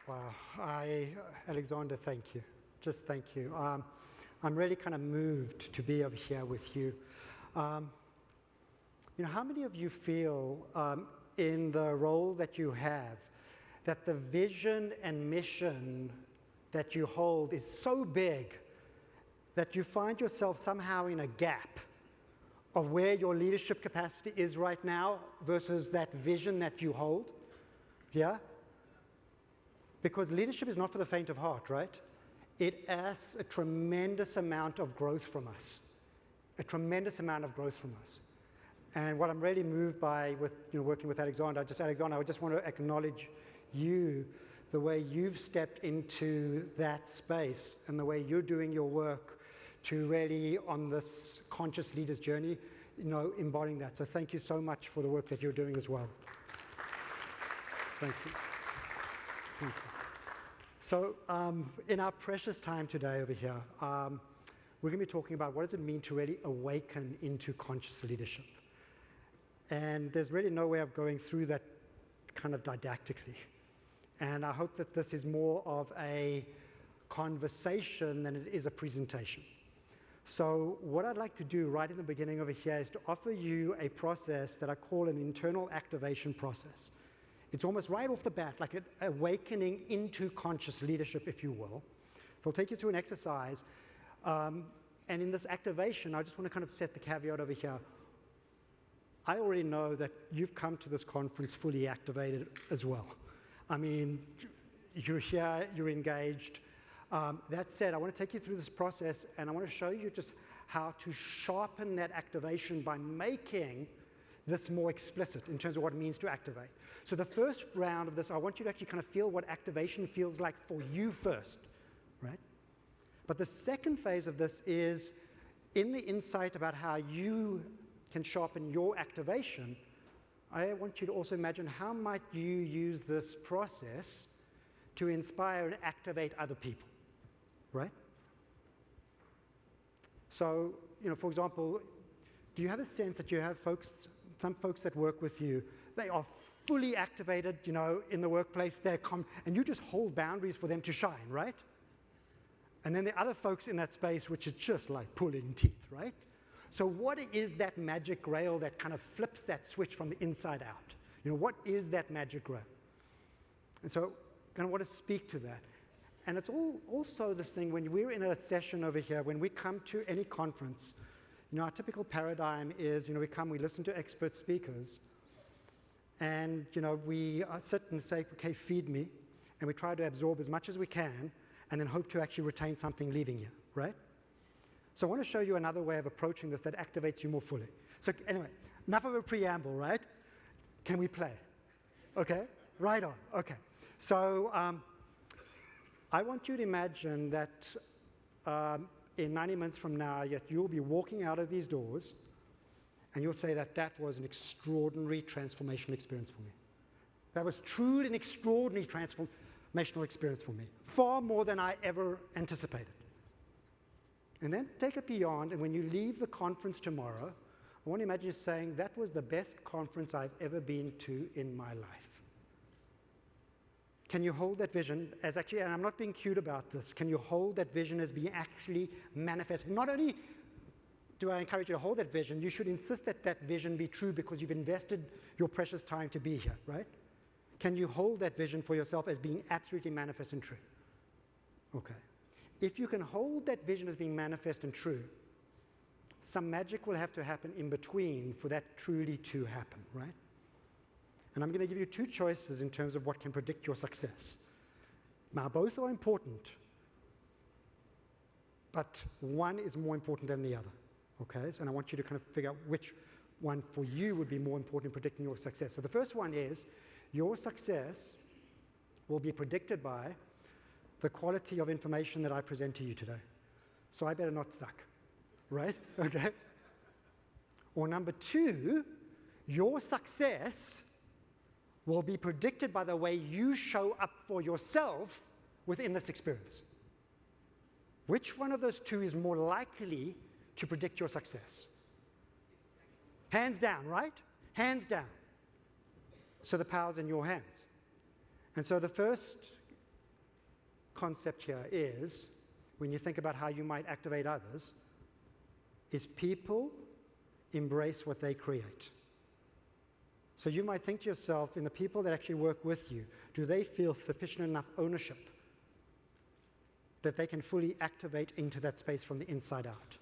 Wow, Alexander, thank you. Just thank you. I'm really kind of moved to be over here with you. How many of you feel in the role that you have that the vision and mission that you hold is so big that you find yourself somehow in a gap of where your leadership capacity is right now versus that vision that you hold? Yeah? Because leadership is not for the faint of heart, right? It asks a tremendous amount of growth from us. A tremendous amount of growth from us. And what I'm really moved by with working with Alexander, I just want to acknowledge you, the way you've stepped into that space and the way you're doing your work to really, on this conscious leader's journey, embodying that. So thank you so much for the work that you're doing as well. Thank you. Thank you. So in our precious time today over here, we're going to be talking about what does it mean to really awaken into conscious leadership. And there's really no way of going through that kind of didactically. And I hope that this is more of a conversation than it is a presentation. So what I'd like to do right in the beginning over here is to offer you a process that I call an internal activation process. It's almost right off the bat, like an awakening into conscious leadership, if you will. So I'll take you through an exercise. And in this activation, I just want to kind of set the caveat over here. I already know that you've come to this conference fully activated as well. I mean, you're here, you're engaged. That said, I want to take you through this process, and I want to show you just how to sharpen that activation by making this more explicit in terms of what it means to activate. So the first round of this, I want you to actually kind of feel what activation feels like for you first, right? But the second phase of this is in the insight about how you can sharpen your activation. I want you to also imagine how might you use this process to inspire and activate other people, right? So, for example, do you have a sense that you have some folks that work with you, they are fully activated, in the workplace, and you just hold boundaries for them to shine, right? And then the other folks in that space, which is just like pulling teeth, right? So what is that magic grail that kind of flips that switch from the inside out? What is that magic grail? And so I kind of want to speak to that. And it's also this thing, when we're in a session over here, when we come to any conference, our typical paradigm is, we listen to expert speakers, and, we sit and say, okay, feed me, and we try to absorb as much as we can, and then hope to actually retain something leaving you, right? So I want to show you another way of approaching this that activates you more fully. So anyway, enough of a preamble, right? Can we play? Okay, right on, okay. So I want you to imagine that in 90 minutes from now, you'll be walking out of these doors, and you'll say that was an extraordinary transformational experience for me. That was truly an extraordinary transformational experience for me, far more than I ever anticipated. And then take it beyond, and when you leave the conference tomorrow, I want to imagine you saying, that was the best conference I've ever been to in my life. Can you hold that vision as actually, and I'm not being cute about this, can you hold that vision as being actually manifest? Not only do I encourage you to hold that vision, you should insist that that vision be true because you've invested your precious time to be here, right? Can you hold that vision for yourself as being absolutely manifest and true? Okay. If you can hold that vision as being manifest and true, some magic will have to happen in between for that truly to happen, right? And I'm going to give you two choices in terms of what can predict your success. Now, both are important, but one is more important than the other, okay? And I want you to kind of figure out which one for you would be more important in predicting your success. So the first one is your success will be predicted by the quality of information that I present to you today. So I better not suck, right? Okay? Or number two, your success will be predicted by the way you show up for yourself within this experience. Which one of those two is more likely to predict your success? Hands down, right? Hands down. So the power's in your hands. And so the first concept here is, when you think about how you might activate others, is people embrace what they create. So you might think to yourself, in the people that actually work with you, do they feel sufficient enough ownership that they can fully activate into that space from the inside out?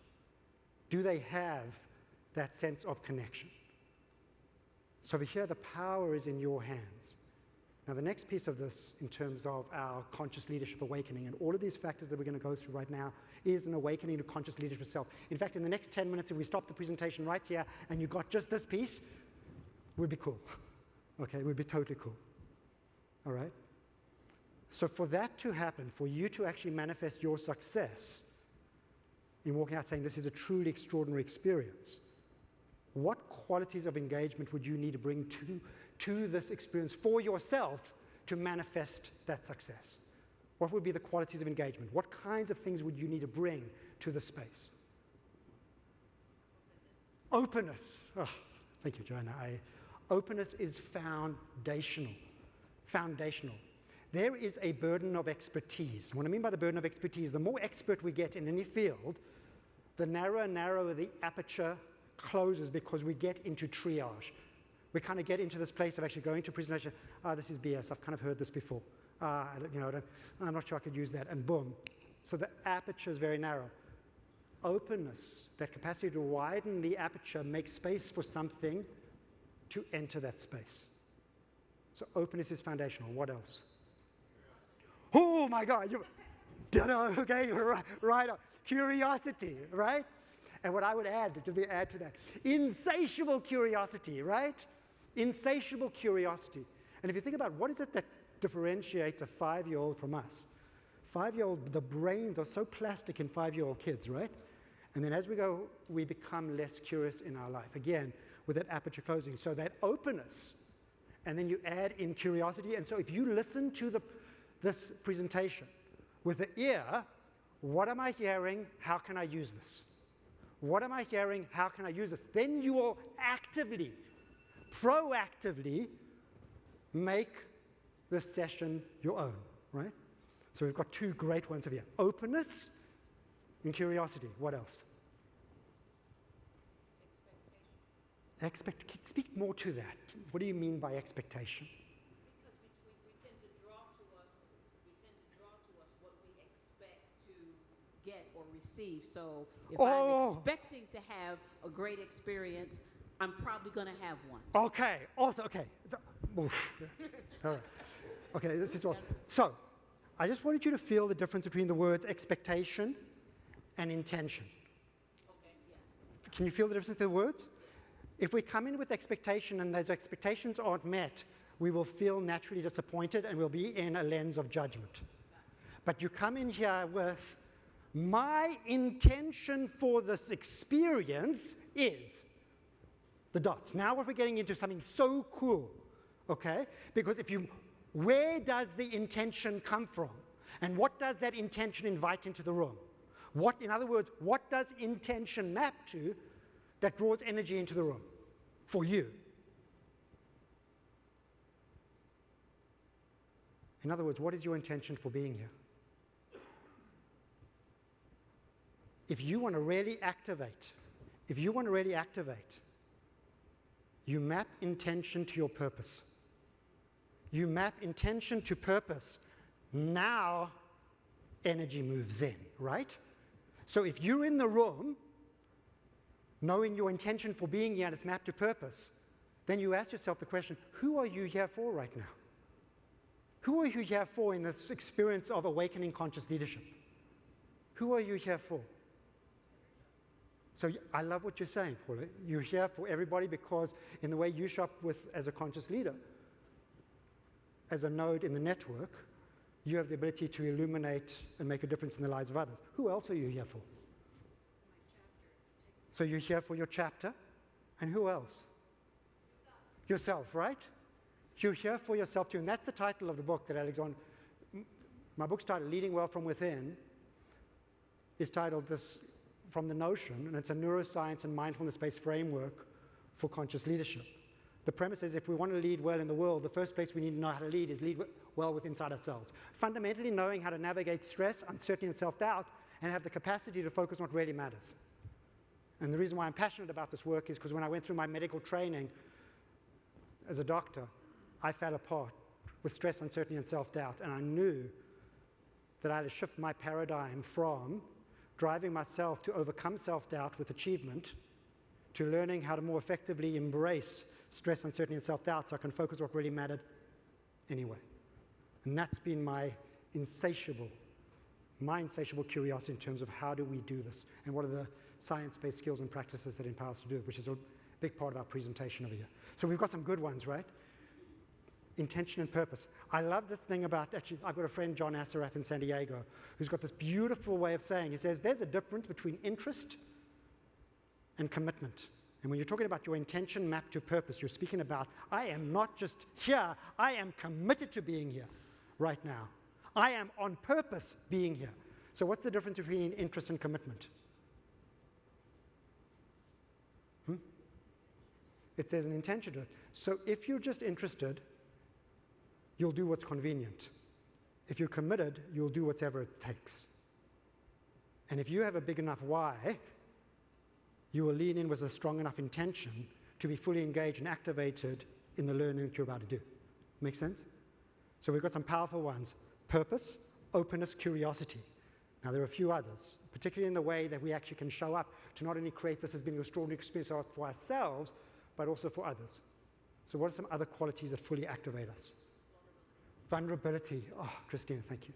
Do they have that sense of connection? So over here, the power is in your hands. Now, the next piece of this, in terms of our conscious leadership awakening, and all of these factors that we're going to go through right now, is an awakening to conscious leadership itself. In fact, in the next 10 minutes, if we stop the presentation right here and you got just this piece, would be cool. Okay, would be totally cool. All right? So for that to happen, for you to actually manifest your success in walking out saying this is a truly extraordinary experience, what qualities of engagement would you need to bring to this experience for yourself to manifest that success? What would be the qualities of engagement? What kinds of things would you need to bring to the space? Openness. Oh, thank you, Joanna. Openness is foundational. Foundational. There is a burden of expertise. What I mean by the burden of expertise, the more expert we get in any field, the narrower and narrower the aperture closes, because we get into triage. We kind of get into this place of actually going to a presentation, this is BS, I've kind of heard this before. I'm not sure I could use that, and boom. So the aperture is very narrow. Openness, that capacity to widen the aperture, makes space for something to enter that space. So openness is foundational. What else? Oh my God, okay, right on. Curiosity, right? And what I would add to that, insatiable curiosity, right? Insatiable curiosity. And if you think about what is it that differentiates a 5-year-old from us? 5-year-old, the brains are so plastic in 5-year-old kids, right? And then as we go, we become less curious in our life. Again, with that aperture closing. So that openness, and then you add in curiosity. And so if you listen to this presentation with the ear, what am I hearing? How can I use this? What am I hearing? How can I use this? Then you will actively, proactively make this session your own, right? So we've got two great ones over here. Openness and curiosity. What else? Speak more to that. What do you mean by expectation? Because we tend to draw to us what we expect to get or receive. So if I'm expecting to have a great experience, I'm probably going to have one. Okay. Also, okay. All right. Okay. This is all. So, I just wanted you to feel the difference between the words expectation and intention. Okay. Yes. Can you feel the difference in the words? If we come in with expectation and those expectations aren't met, we will feel naturally disappointed and we'll be in a lens of judgment. But you come in here with, my intention for this experience is the dots. Now what we're getting into something so cool, okay? Because where does the intention come from? And what does that intention invite into the room? In other words, what does intention map to that draws energy into the room for you? In other words, what is your intention for being here? If you want to really activate, you map intention to your purpose. You map intention to purpose. Now energy moves in, right? So if you're in the room, knowing your intention for being here and it's mapped to purpose, then you ask yourself the question, who are you here for right now? Who are you here for in this experience of awakening conscious leadership? Who are you here for? So I love what you're saying, Paula. You're here for everybody because in the way you shop as a conscious leader, as a node in the network, you have the ability to illuminate and make a difference in the lives of others. Who else are you here for? So you're here for your chapter, and who else? Yourself, right? You're here for yourself too, and that's the title of the book that Alexander, my book's titled Leading Well From Within, is titled this, From the Notion, and it's a neuroscience and mindfulness-based framework for conscious leadership. The premise is if we want to lead well in the world, the first place we need to know how to lead is lead well with inside ourselves. Fundamentally knowing how to navigate stress, uncertainty, and self-doubt, and have the capacity to focus on what really matters. And the reason why I'm passionate about this work is because when I went through my medical training as a doctor, I fell apart with stress, uncertainty, and self-doubt. And I knew that I had to shift my paradigm from driving myself to overcome self-doubt with achievement to learning how to more effectively embrace stress, uncertainty, and self-doubt so I can focus on what really mattered anyway. And that's been my insatiable curiosity in terms of how do we do this and what are the science-based skills and practices that empower us to do it, which is a big part of our presentation over here. So we've got some good ones, right? Intention and purpose. I love this thing about, actually, I've got a friend, John Assaraf in San Diego, who's got this beautiful way of saying, he says, there's a difference between interest and commitment. And when you're talking about your intention mapped to purpose, you're speaking about, I am not just here, I am committed to being here right now. I am on purpose being here. So what's the difference between interest and commitment? If there's an intention to it. So if you're just interested, you'll do what's convenient. If you're committed, you'll do whatever it takes. And if you have a big enough why, you will lean in with a strong enough intention to be fully engaged and activated in the learning that you're about to do. Make sense? So we've got some powerful ones. Purpose, openness, curiosity. Now there are a few others, particularly in the way that we actually can show up to not only create this as being an extraordinary experience for ourselves, but also for others. So what are some other qualities that fully activate us? Vulnerability. Oh, Christina, thank you.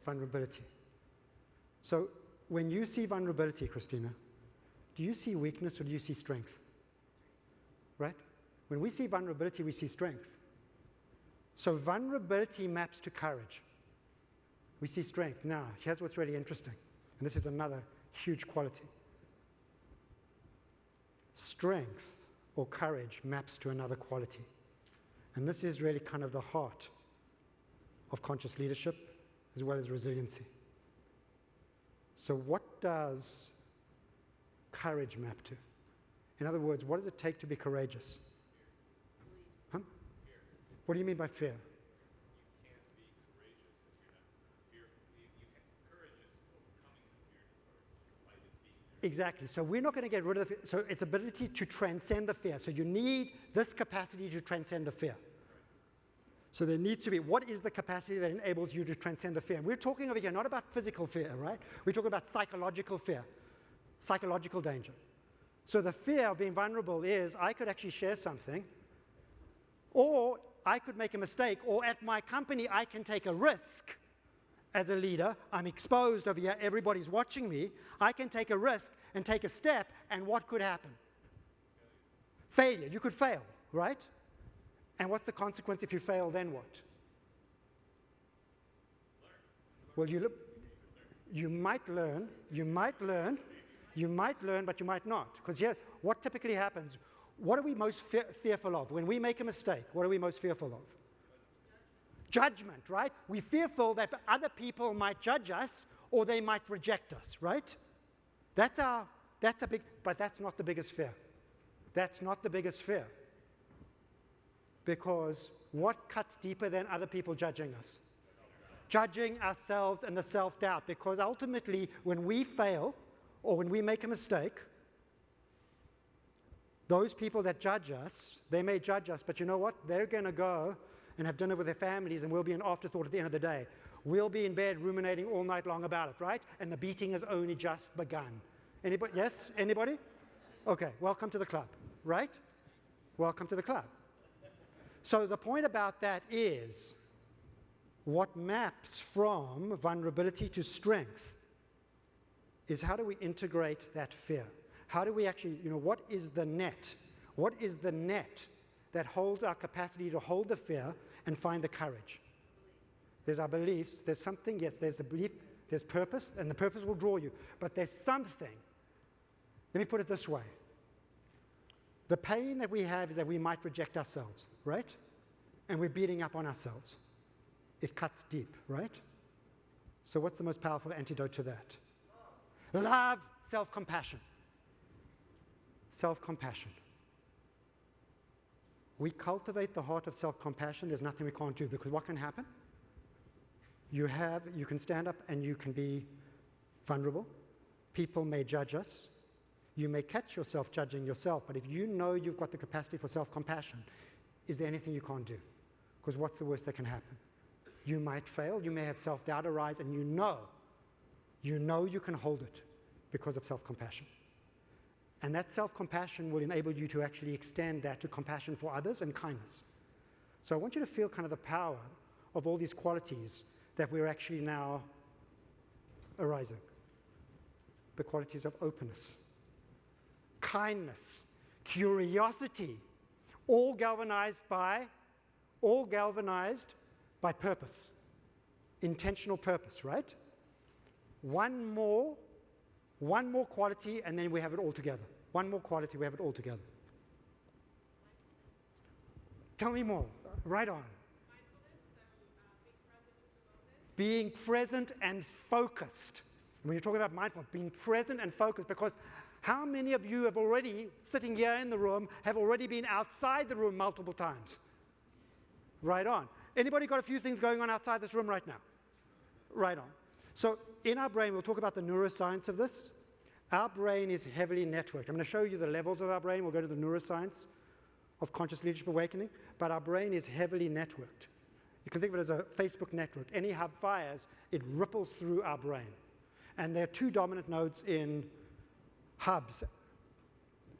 Vulnerability. So when you see vulnerability, Christina, do you see weakness or do you see strength? Right? When we see vulnerability, we see strength. So vulnerability maps to courage. We see strength. Now, here's what's really interesting, and this is another huge quality. Strength or courage maps to another quality. And this is really kind of the heart of conscious leadership as well as resiliency. So what does courage map to? In other words, what does it take to be courageous? Huh? What do you mean by fear? You can't be courageous if you're not fearful. Courage is overcoming the fear despite it being there. Exactly. So we're not going to get rid of the fear. So it's ability to transcend the fear. So you need this capacity to transcend the fear. So there needs to be, what is the capacity that enables you to transcend the fear? And we're talking over here not about physical fear, right? We're talking about psychological fear, psychological danger. So the fear of being vulnerable is I could actually share something, or I could make a mistake, or at my company I can take a risk as a leader. I'm exposed over here, everybody's watching me. I can take a risk and take a step, and what could happen? Failure. You could fail, right? And what's the consequence if you fail, then what? Well, you might learn, but you might not. Because here, what typically happens, what are we most fearful of? When we make a mistake, what are we most fearful of? Judgment, right? We're fearful that other people might judge us or they might reject us, right? That's a big, but that's not the biggest fear. That's not the biggest fear. Because what cuts deeper than other people judging us? Judging ourselves and the self-doubt. Because ultimately, when we fail or when we make a mistake, those people that judge us, they may judge us, but you know what? They're going to go and have dinner with their families, and we'll be an afterthought at the end of the day. We'll be in bed ruminating all night long about it, right? And the beating has only just begun. Anybody? Yes? Anybody? Okay, welcome to the club, right? Welcome to the club. So the point about that is what maps from vulnerability to strength is how do we integrate that fear? How do we actually, what is the net? What is the net that holds our capacity to hold the fear and find the courage? There's our beliefs, there's something, yes, there's the belief, there's purpose, and the purpose will draw you. But there's something, let me put it this way. The pain that we have is that we might reject ourselves, right? And we're beating up on ourselves. It cuts deep, right? So what's the most powerful antidote to that? Love, self-compassion. Self-compassion. we cultivate the heart of self-compassion, there's nothing we can't do, because what can happen? You can stand up and you can be vulnerable. People may judge us. You may catch yourself judging yourself, but if you know you've got the capacity for self-compassion, is there anything you can't do? Because what's the worst that can happen? You might fail, you may have self-doubt arise, and you know you can hold it because of self-compassion. And that self-compassion will enable you to actually extend that to compassion for others and kindness. So I want you to feel kind of the power of all these qualities that we're actually now arising. The qualities of openness, kindness, curiosity, all galvanized by purpose, intentional purpose, right? One more quality, and then we have it all together. One more quality, we have it all together. Tell me more. Right on. Being present and focused. When you're talking about mindfulness, being present and focused, because how many of you have already, sitting here in the room, have already been outside the room multiple times? Right on. Anybody got a few things going on outside this room right now? Right on. So in our brain, we'll talk about the neuroscience of this. Our brain is heavily networked. I'm going to show you the levels of our brain. We'll go to the neuroscience of conscious leadership awakening, but our brain is heavily networked. You can think of it as a Facebook network. Any hub fires, it ripples through our brain. And there are two dominant nodes in hubs.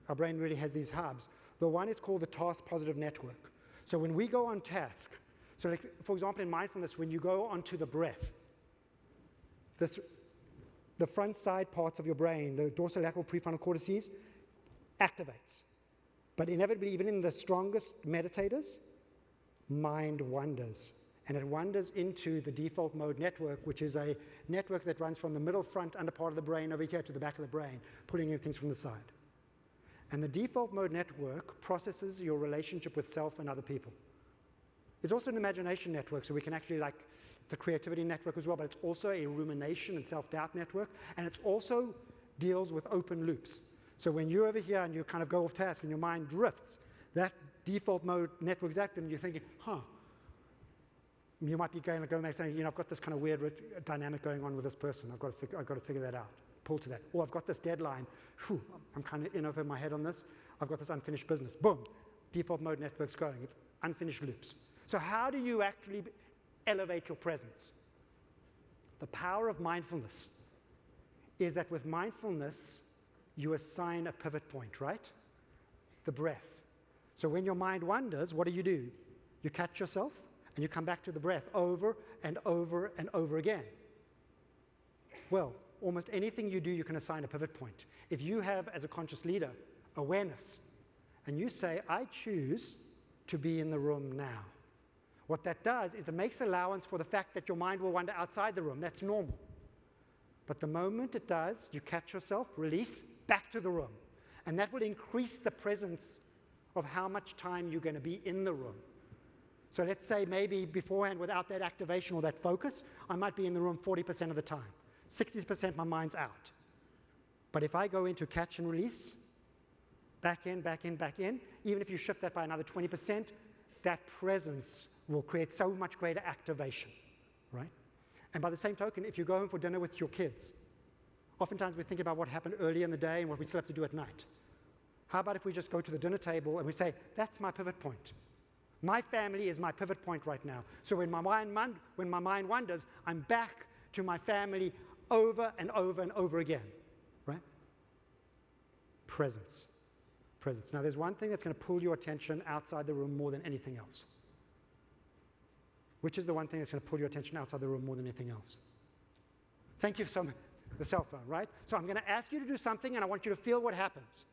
Our brain really has these hubs. The one is called the task positive network. So when we go on task, so like, for example, in mindfulness, when you go onto the breath, the front side parts of your brain, the dorsolateral prefrontal cortices, activates. But inevitably, even in the strongest meditators, mind wanders. And it wanders into the default mode network, which is a network that runs from the middle front under part of the brain over here to the back of the brain, pulling in things from the side. And the default mode network processes your relationship with self and other people. It's also an imagination network, so we can actually like the creativity network as well, but it's also a rumination and self-doubt network, and it also deals with open loops. So when you're over here and you kind of go off task and your mind drifts, that default mode network is active and you're thinking, you might be going back saying, I've got this kind of weird dynamic going on with this person. I've got to figure that out. Pull to that. Or I've got this deadline. I'm kind of in over my head on this. I've got this unfinished business. Boom. Default mode network's going. It's unfinished loops. So how do you actually elevate your presence? The power of mindfulness is that with mindfulness, you assign a pivot point, right? The breath. So when your mind wanders, what do? You catch yourself and you come back to the breath over and over and over again. Well, almost anything you do, you can assign a pivot point. If you have, as a conscious leader, awareness, and you say, I choose to be in the room now. What that does is it makes allowance for the fact that your mind will wander outside the room. That's normal. But the moment it does, you catch yourself, release, back to the room. And that will increase the presence of how much time you're going to be in the room. So let's say maybe beforehand, without that activation or that focus, I might be in the room 40% of the time. 60% my mind's out. But if I go into catch and release, back in, back in, back in, even if you shift that by another 20%, that presence will create so much greater activation, right? And by the same token, if you go home for dinner with your kids, oftentimes we think about what happened early in the day and what we still have to do at night. How about if we just go to the dinner table and we say, that's my pivot point. My family is my pivot point right now. So when my mind wanders, I'm back to my family over and over and over again, right? Presence. Presence. Now there's one thing that's going to pull your attention outside the room more than anything else. Which is the one thing that's going to pull your attention outside the room more than anything else? Thank you so much. The cell phone, right? So I'm going to ask you to do something, and I want you to feel what happens.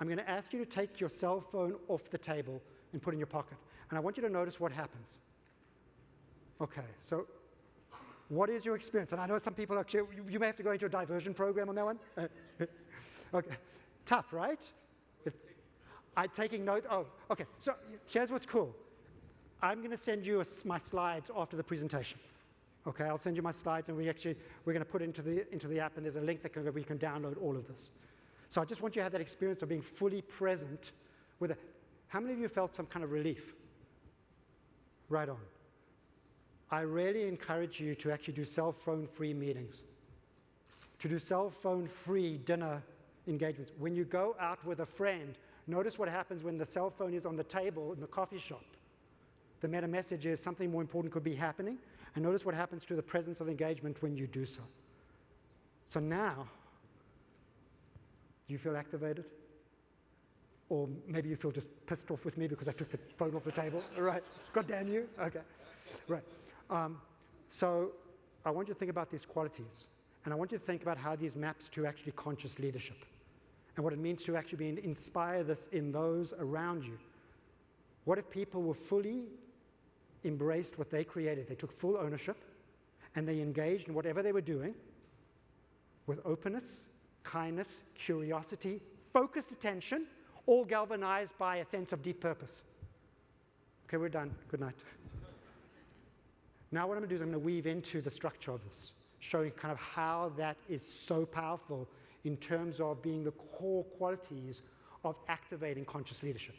I'm going to ask you to take your cell phone off the table and put it in your pocket. And I want you to notice what happens. Okay, so what is your experience? And I know some people actually, you may have to go into a diversion program on that one. Okay, tough, right? I'm taking note. Oh, okay, so here's what's cool. I'm going to send you my slides after the presentation. Okay, I'll send you my slides, and we're going to put it into the app, and there's a link that where you can download all of this. So I just want you to have that experience of being fully present with it. How many of you felt some kind of relief? Right on. I really encourage you to actually do cell phone-free meetings, to do cell phone-free dinner engagements. When you go out with a friend, notice what happens when the cell phone is on the table in the coffee shop. The meta message is something more important could be happening, and notice what happens to the presence of engagement when you do so. So now, do you feel activated? Or maybe you feel just pissed off with me because I took the phone off the table. All right, God damn you. Okay, right. So I want you to think about these qualities, and I want you to think about how these maps to actually conscious leadership, and what it means to actually inspire this in those around you. What if people were fully embraced what they created? They took full ownership, and they engaged in whatever they were doing with openness, kindness, curiosity, focused attention, all galvanized by a sense of deep purpose. Okay, we're done. Good night. Now what I'm going to do is I'm going to weave into the structure of this, showing kind of how that is so powerful in terms of being the core qualities of activating conscious leadership,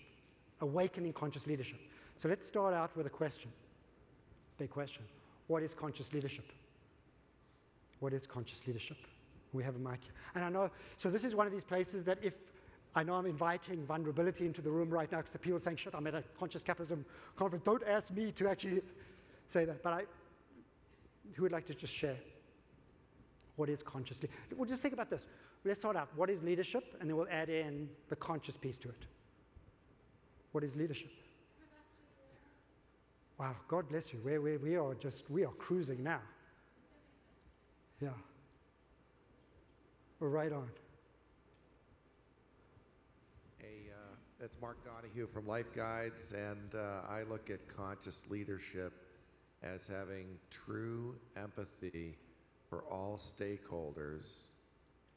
awakening conscious leadership. So let's start out with a question. Big question. What is conscious leadership? What is conscious leadership? We have a mic here. And I know, so this is one of these places that if, I know I'm inviting vulnerability into the room right now because the people are saying, shit, I'm at a conscious capitalism conference. Don't ask me to actually say that. But who would like to just share? What is conscious leadership? Well, just think about this. Let's start out. What is leadership? And then we'll add in the conscious piece to it. What is leadership? Wow, God bless you. We are cruising now. Yeah. We're right on. Hey, that's Mark Donahue from Life Guides, and I look at conscious leadership as having true empathy for all stakeholders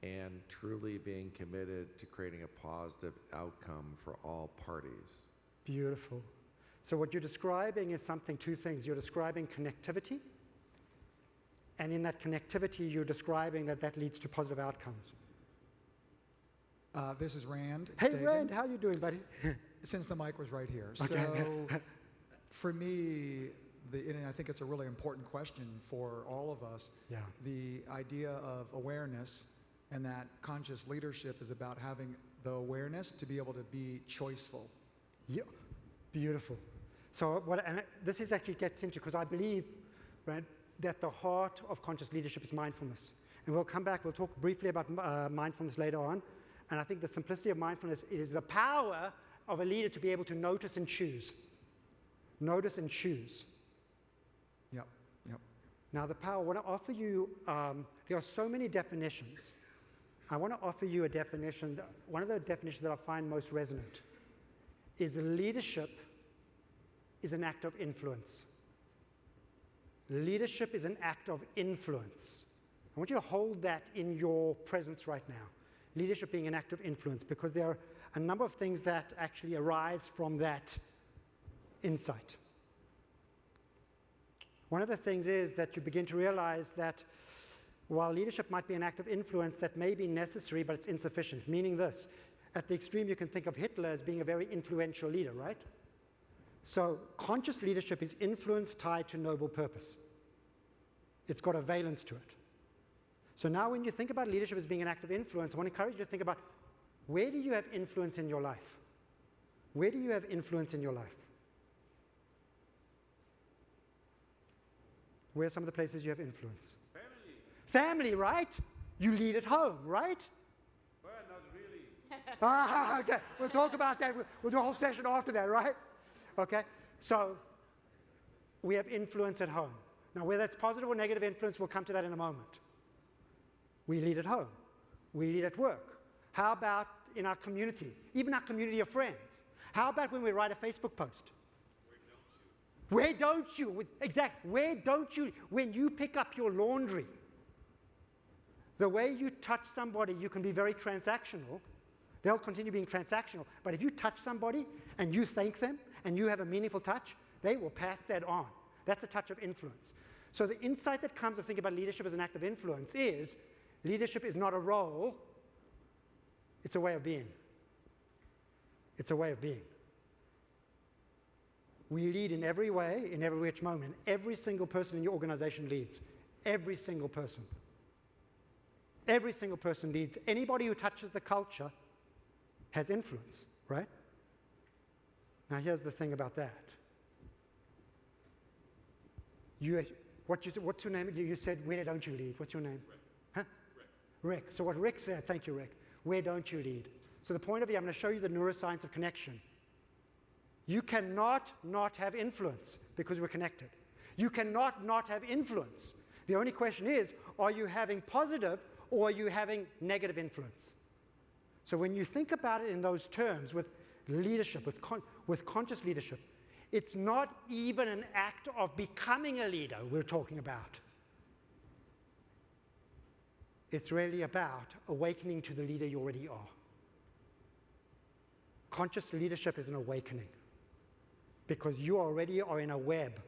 and truly being committed to creating a positive outcome for all parties. Beautiful. So what you're describing is two things. You're describing connectivity, and in that connectivity, you're describing that leads to positive outcomes. This is Rand. Hey, Stagen, Rand, how you doing, buddy? Since the mic was right here. Okay. So for me, and I think it's a really important question for all of us, Yeah. the idea of awareness and that conscious leadership is about having the awareness to be able to be choiceful. Yeah. Beautiful. So this is actually gets into, because I believe, right, that the heart of conscious leadership is mindfulness. And we'll come back, we'll talk briefly about mindfulness later on. And I think the simplicity of mindfulness is the power of a leader to be able to notice and choose. Notice and choose. Yep. Now the power, I want to offer you, there are so many definitions. I want to offer you a definition, one of the definitions that I find most resonant is leadership is an act of influence. Leadership is an act of influence. I want you to hold that in your presence right now. Leadership being an act of influence, because there are a number of things that actually arise from that insight. One of the things is that you begin to realize that while leadership might be an act of influence, that may be necessary, but it's insufficient. Meaning this, at the extreme, you can think of Hitler as being a very influential leader, right? So conscious leadership is influence tied to noble purpose. It's got a valence to it. So now when you think about leadership as being an act of influence, I want to encourage you to think about, where do you have influence in your life? Where do you have influence in your life? Where are some of the places you have influence? Family, right? You lead at home, right? Well, not really. Okay, we'll talk about that. We'll do a whole session after that, right? Okay, so we have influence at home. Now, whether it's positive or negative influence, we'll come to that in a moment. We lead at home. We lead at work. How about in our community, even our community of friends? How about when we write a Facebook post? Where don't you? Exactly. Where don't you? When you pick up your laundry, the way you touch somebody, you can be very transactional. They'll continue being transactional. But if you touch somebody and you thank them and you have a meaningful touch, they will pass that on. That's a touch of influence. So the insight that comes of thinking about leadership as an act of influence is leadership is not a role, it's a way of being. It's a way of being. We lead in every way, in every which moment. Every single person in your organization leads. Every single person. Every single person leads. Anybody who touches the culture has influence, right? Now here's the thing about that. What's your name? You said, where don't you lead? What's your name? Rick. Huh? Rick. Rick. So what Rick said, thank you, Rick. Where don't you lead? So the point of view, I'm going to show you the neuroscience of connection. You cannot not have influence because we're connected. You cannot not have influence. The only question is, are you having positive or are you having negative influence? So when you think about it in those terms with leadership, with conscious leadership, it's not even an act of becoming a leader we're talking about. It's really about awakening to the leader you already are. Conscious leadership is an awakening because you already are in a web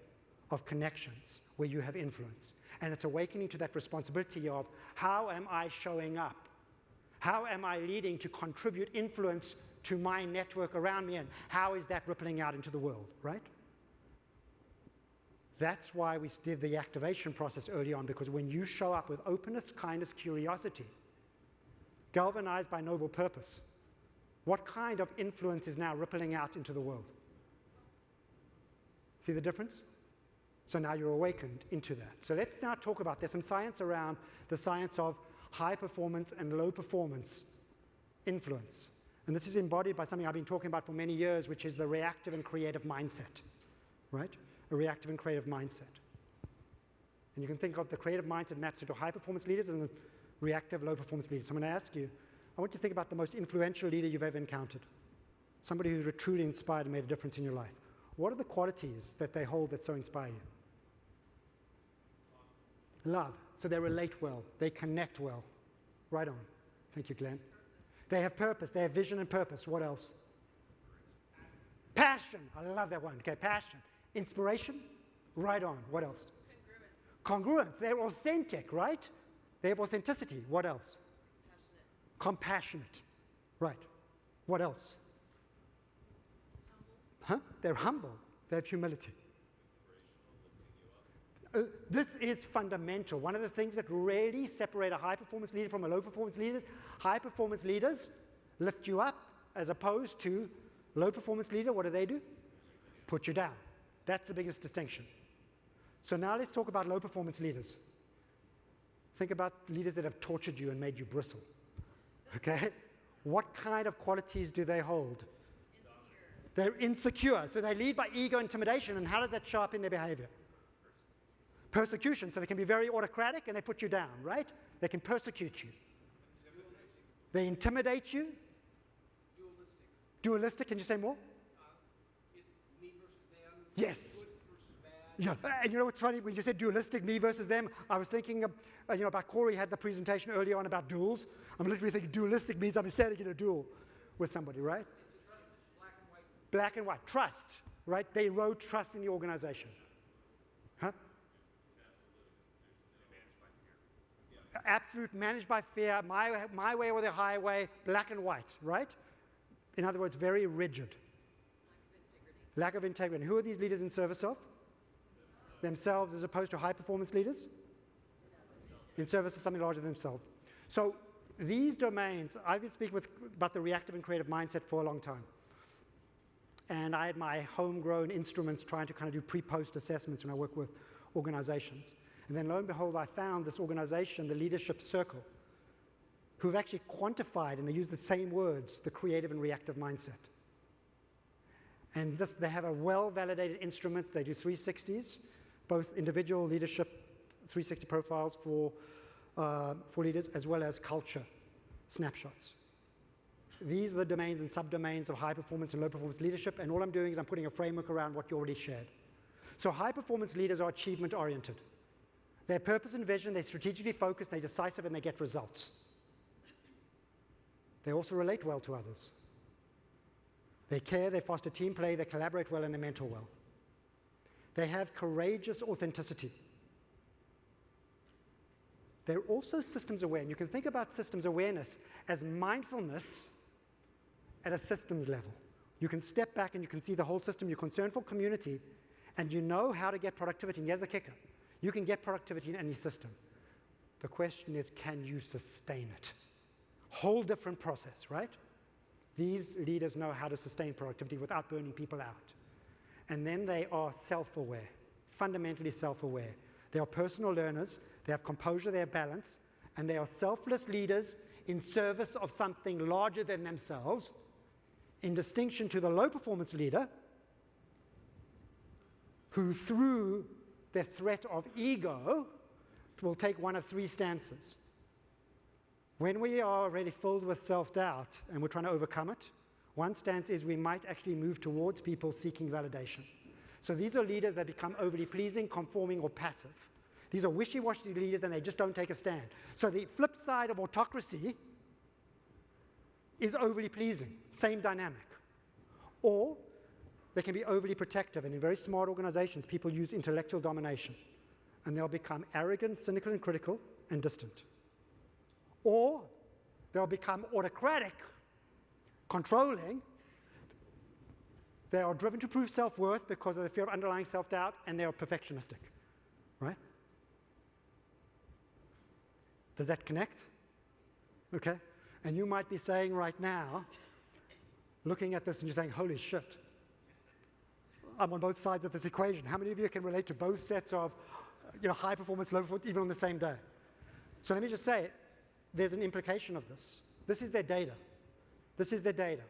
of connections where you have influence. And it's awakening to that responsibility of how am I showing up? How am I leading to contribute influence to my network around me, and how is that rippling out into the world, right? That's why we did the activation process early on, because when you show up with openness, kindness, curiosity, galvanized by noble purpose, what kind of influence is now rippling out into the world? See the difference? So now you're awakened into that. So let's now talk about, there's some science around the science of high performance and low performance influence. And this is embodied by something I've been talking about for many years, which is the reactive and creative mindset, right? A reactive and creative mindset. And you can think of the creative mindset maps into high performance leaders and the reactive low performance leaders. So I'm going to ask you, I want you to think about the most influential leader you've ever encountered. Somebody who's truly inspired and made a difference in your life. What are the qualities that they hold that so inspire you? Love. So they relate well. They connect well. Right on. Thank you, Glenn. They have purpose. They have vision and purpose. What else? Passion. I love that one. Okay, passion. Inspiration. Right on. What else? Congruence. They're authentic, right? They have authenticity. What else? Compassionate. Right. What else? Huh? They're humble. They have humility. This is fundamental. One of the things that really separate a high-performance leader from a low-performance leader, high-performance leaders lift you up, as opposed to low-performance leader, what do? Put you down. That's the biggest distinction. So now let's talk about low-performance leaders. Think about leaders that have tortured you and made you bristle. Okay? What kind of qualities do they hold? Insecure. They're insecure. So they lead by ego intimidation, and how does that show up in their behavior? Persecution, so they can be very autocratic and they put you down, right? They can persecute you. They intimidate you. Dualistic, can you say more? It's me versus them. Yes. Good versus bad. Yeah, and you know what's funny? When you said dualistic, me versus them, I was thinking of, about Corey had the presentation earlier on about duels. I'm literally thinking dualistic means I'm standing in a duel with somebody, right? It's black and white. Black and white, trust, right? They erode trust in the organization. Huh? Absolute, managed by fear, my way or the highway, black and white, right? In other words, very rigid. Lack of integrity. And who are these leaders in service of? Themselves, as opposed to high-performance leaders? In service of something larger than themselves. So these domains, I've been speaking about the reactive and creative mindset for a long time. And I had my homegrown instruments trying to kind of do pre-post assessments when I work with organizations. And then lo and behold, I found this organization, the Leadership Circle, who've actually quantified, and they use the same words, the creative and reactive mindset. And they have a well-validated instrument. They do 360s, both individual leadership 360 profiles for leaders, as well as culture snapshots. These are the domains and subdomains of high performance and low performance leadership, and all I'm doing is I'm putting a framework around what you already shared. So high performance leaders are achievement oriented. They're purpose and vision, they're strategically focused, they're decisive, and they get results. They also relate well to others. They care, they foster team play, they collaborate well, and they mentor well. They have courageous authenticity. They're also systems aware, and you can think about systems awareness as mindfulness at a systems level. You can step back and you can see the whole system. You're concerned for community, and you know how to get productivity. And here's the kicker. You can get productivity in any system. The question is, can you sustain it? Whole different process, right? These leaders know how to sustain productivity without burning people out. And then they are self-aware, fundamentally self-aware. They are personal learners, they have composure, they have balance, and they are selfless leaders in service of something larger than themselves, in distinction to the low-performance leader, who through the threat of ego will take one of three stances. When we are already filled with self-doubt and we're trying to overcome it, one stance is we might actually move towards people seeking validation. So these are leaders that become overly pleasing, conforming, or passive. These are wishy-washy leaders and they just don't take a stand. So the flip side of autocracy is overly pleasing, same dynamic. Or they can be overly protective, and in very smart organizations, people use intellectual domination, and they'll become arrogant, cynical, and critical, and distant. Or they'll become autocratic, controlling. They are driven to prove self-worth because of the fear of underlying self-doubt, and they are perfectionistic, right? Does that connect? Okay. And you might be saying right now, looking at this and you're saying, holy shit, I'm on both sides of this equation. How many of you can relate to both sets of high performance, low performance, even on the same day? So let me just say, there's an implication of this. This is their data. This is their data.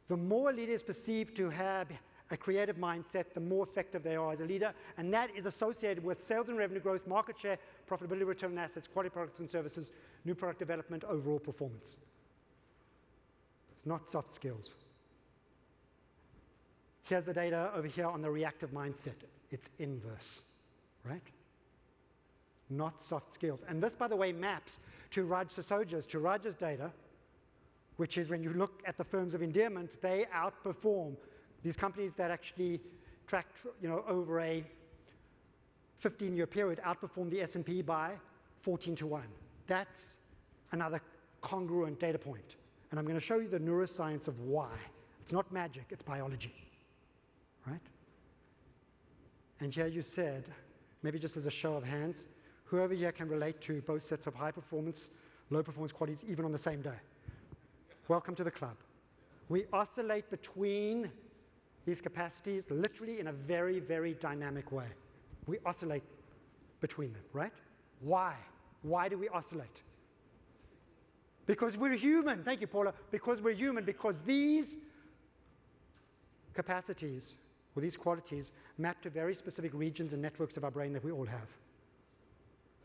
The more a leader is perceived to have a creative mindset, the more effective they are as a leader, and that is associated with sales and revenue growth, market share, profitability, return on assets, quality products and services, new product development, overall performance. It's not soft skills. Here's the data over here on the reactive mindset. It's inverse, right? Not soft skills. And this, by the way, maps to Raj Sasoja's, to Raj's data, which is when you look at the firms of endearment, they outperform these companies that actually tracked, over a 15-year period, outperform the S&P by 14-1. That's another congruent data point. And I'm going to show you the neuroscience of why. It's not magic, it's biology, right? And here you said, maybe just as a show of hands, whoever here can relate to both sets of high performance, low performance qualities, even on the same day. Welcome to the club. We oscillate between these capacities literally in a very, very dynamic way. We oscillate between them, right? Why? Why do we oscillate? Because we're human. Thank you, Paula. Because we're human, because these capacities or these qualities map to very specific regions and networks of our brain that we all have.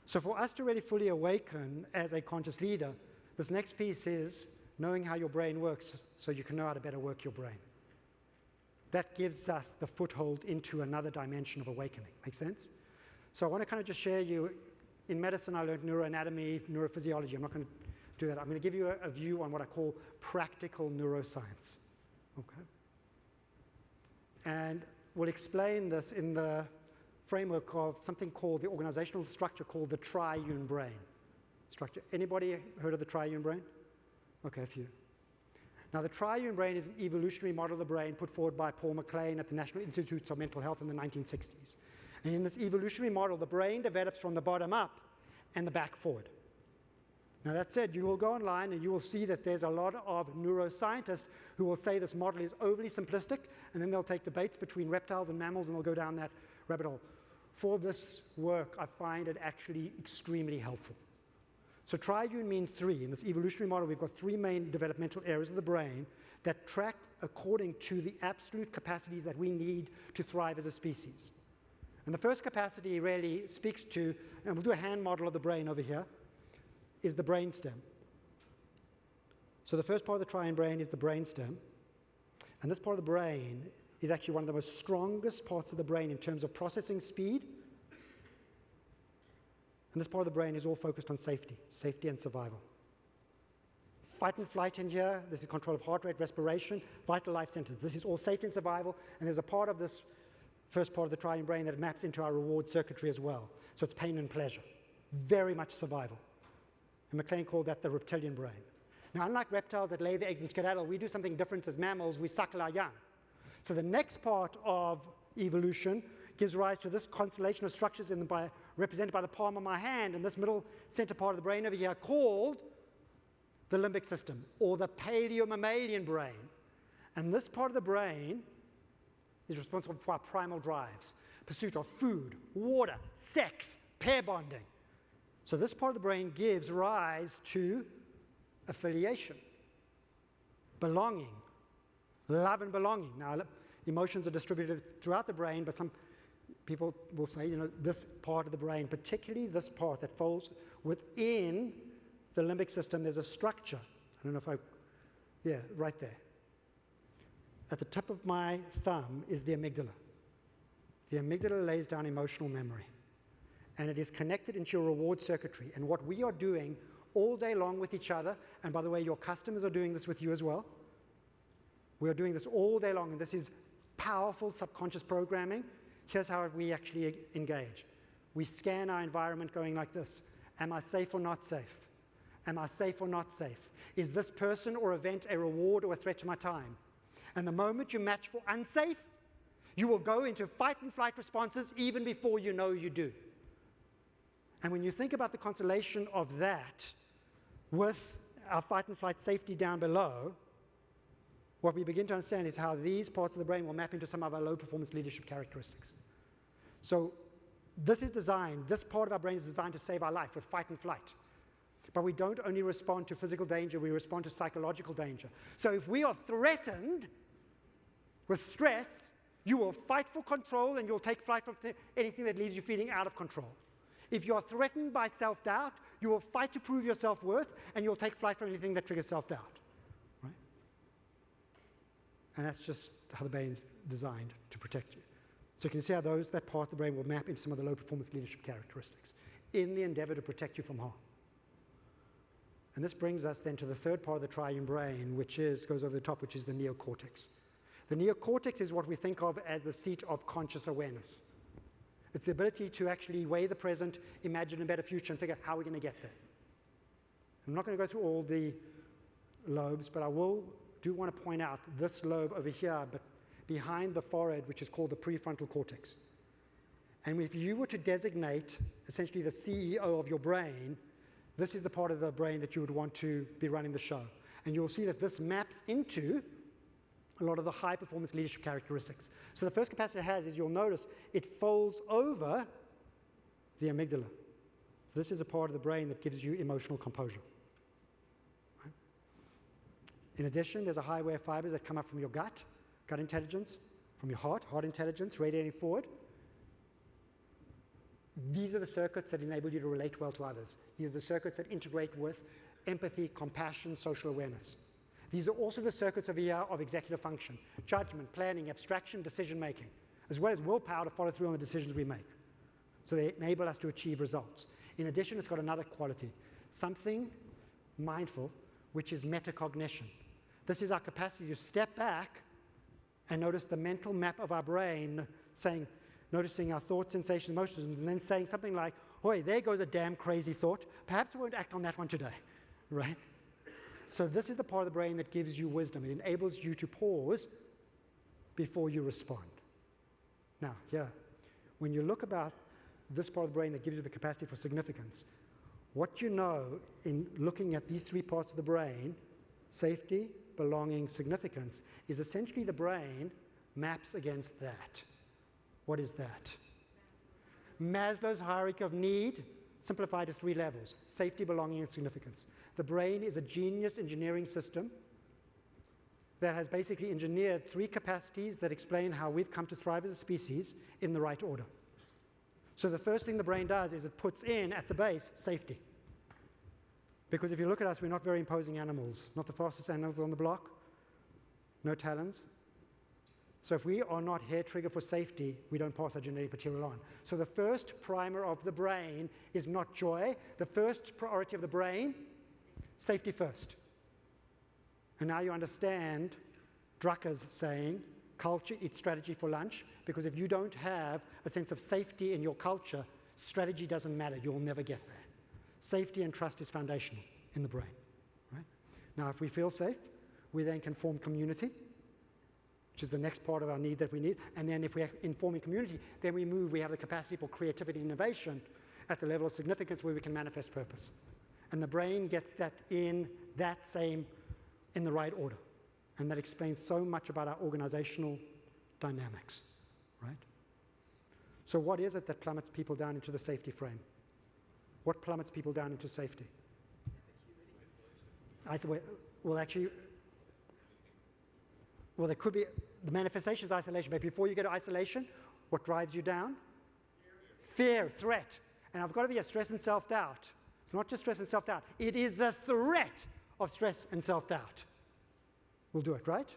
So for us to really fully awaken as a conscious leader, this next piece is knowing how your brain works so you can know how to better work your brain. That gives us the foothold into another dimension of awakening. Make sense? So I want to kind of just share you, in medicine I learned neuroanatomy, neurophysiology. I'm not going to do that. I'm going to give you a view on what I call practical neuroscience. Okay? And we'll explain this in the framework of something called the organizational structure called the triune brain structure. Anybody heard of the triune brain? Okay, a few. Now, the triune brain is an evolutionary model of the brain put forward by Paul MacLean at the National Institutes of Mental Health in the 1960s. And in this evolutionary model, the brain develops from the bottom up and the back forward. Now, that said, you will go online and you will see that there's a lot of neuroscientists who will say this model is overly simplistic, and then they'll take debates between reptiles and mammals and they'll go down that rabbit hole. For this work, I find it actually extremely helpful. So triune means three. In this evolutionary model, we've got three main developmental areas of the brain that track according to the absolute capacities that we need to thrive as a species. And the first capacity really speaks to, and we'll do a hand model of the brain over here, is the brainstem. So the first part of the triune brain is the brainstem. And this part of the brain is actually one of the most strongest parts of the brain in terms of processing speed. And this part of the brain is all focused on safety and survival. Fight and flight in here, this is control of heart rate, respiration, vital life centers. This is all safety and survival, and there's a part of this first part of the triune brain that maps into our reward circuitry as well. So it's pain and pleasure, very much survival. And MacLean called that the reptilian brain. Now, unlike reptiles that lay their eggs and skedaddle, we do something different as mammals. We suckle our young. So the next part of evolution gives rise to this constellation of structures represented by the palm of my hand and this middle center part of the brain over here called the limbic system, or the paleomammalian brain. And this part of the brain is responsible for our primal drives, pursuit of food, water, sex, pair bonding. So this part of the brain gives rise to affiliation, belonging, love and belonging. Now, emotions are distributed throughout the brain, but some people will say, this part of the brain, particularly this part that falls within the limbic system, there's a structure. I don't know if right there. At the tip of my thumb is the amygdala. The amygdala lays down emotional memory, and it is connected into your reward circuitry. And what we are doing all day long with each other, and by the way, your customers are doing this with you as well. We are doing this all day long, and this is powerful subconscious programming. Here's how we actually engage. We scan our environment going like this. Am I safe or not safe? Am I safe or not safe? Is this person or event a reward or a threat to my time? And the moment you match for unsafe, you will go into fight and flight responses even before you know you do. And when you think about the constellation of that with our fight and flight safety down below, what we begin to understand is how these parts of the brain will map into some of our low performance leadership characteristics. So this part of our brain is designed to save our life with fight and flight. But we don't only respond to physical danger, we respond to psychological danger. So if we are threatened with stress, you will fight for control and you'll take flight from anything that leaves you feeling out of control. If you are threatened by self-doubt, you will fight to prove your self-worth and you'll take flight from anything that triggers self-doubt. Right? And that's just how the brain's designed to protect you. So you can see how that part of the brain will map into some of the low performance leadership characteristics in the endeavor to protect you from harm. And this brings us then to the third part of the triune brain, which goes over the top, which is the neocortex. The neocortex is what we think of as the seat of conscious awareness. It's the ability to actually weigh the present, imagine a better future, and figure out how we're going to get there. I'm not going to go through all the lobes, but I do want to point out this lobe over here, but behind the forehead, which is called the prefrontal cortex. And if you were to designate essentially the CEO of your brain, this is the part of the brain that you would want to be running the show. And you'll see that this maps into a lot of the high performance leadership characteristics. So the first capacity it has is, you'll notice, it folds over the amygdala. So this is a part of the brain that gives you emotional composure. Right? In addition, there's a highway of fibers that come up from your gut intelligence, from your heart intelligence, radiating forward. These are the circuits that enable you to relate well to others. These are the circuits that integrate with empathy, compassion, social awareness. These are also the circuits over here of executive function, judgment, planning, abstraction, decision-making, as well as willpower to follow through on the decisions we make. So they enable us to achieve results. In addition, it's got another quality, something mindful, which is metacognition. This is our capacity to step back and notice the mental map of our brain, noticing our thoughts, sensations, emotions, and then saying something like, "Oi, there goes a damn crazy thought. Perhaps I won't act on that one today," right? So this is the part of the brain that gives you wisdom. It enables you to pause before you respond. Now, when you look about this part of the brain that gives you the capacity for significance, what you know in looking at these three parts of the brain, safety, belonging, significance, is essentially the brain maps against that. What is that? Maslow's hierarchy of need, simplified to 3 levels: safety, belonging, and significance. The brain is a genius engineering system that has basically engineered 3 capacities that explain how we've come to thrive as a species in the right order. So the first thing the brain does is it puts in, at the base, safety. Because if you look at us, we're not very imposing animals, not the fastest animals on the block, no talons. So if we are not hair trigger for safety, we don't pass our genetic material on. So the first primer of the brain is not joy. The first priority of the brain, safety first. And now you understand Drucker's saying, culture eats strategy for lunch, because if you don't have a sense of safety in your culture, strategy doesn't matter. You'll never get there. Safety and trust is foundational in the brain. Right? Now, if we feel safe, we then can form community, which is the next part of our need that we need. And then if we're in forming community, then we have the capacity for creativity and innovation at the level of significance where we can manifest purpose. And the brain gets that in the right order. And that explains so much about our organizational dynamics, right? So what is it that plummets people down into the safety frame? What plummets people down into safety? Well, there could be, the manifestation is isolation, but before you get to isolation, what drives you down? Fear, threat. And I've got to be a stress and self-doubt. It's not just stress and self-doubt. It is the threat of stress and self-doubt. We'll do it, right?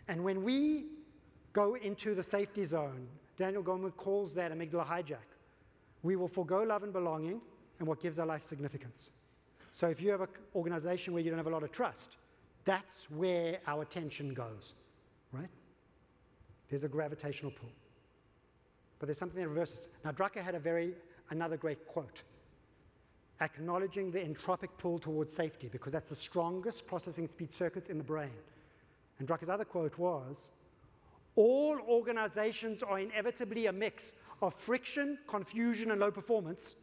And when we go into the safety zone, Daniel Goleman calls that amygdala hijack. We will forego love and belonging and what gives our life significance. So if you have an organization where you don't have a lot of trust, that's where our attention goes, right? There's a gravitational pull. But there's something that reverses. Now, Drucker had another great quote, acknowledging the entropic pull towards safety, because that's the strongest processing speed circuits in the brain. And Drucker's other quote was, all organizations are inevitably a mix of friction, confusion, and low performance.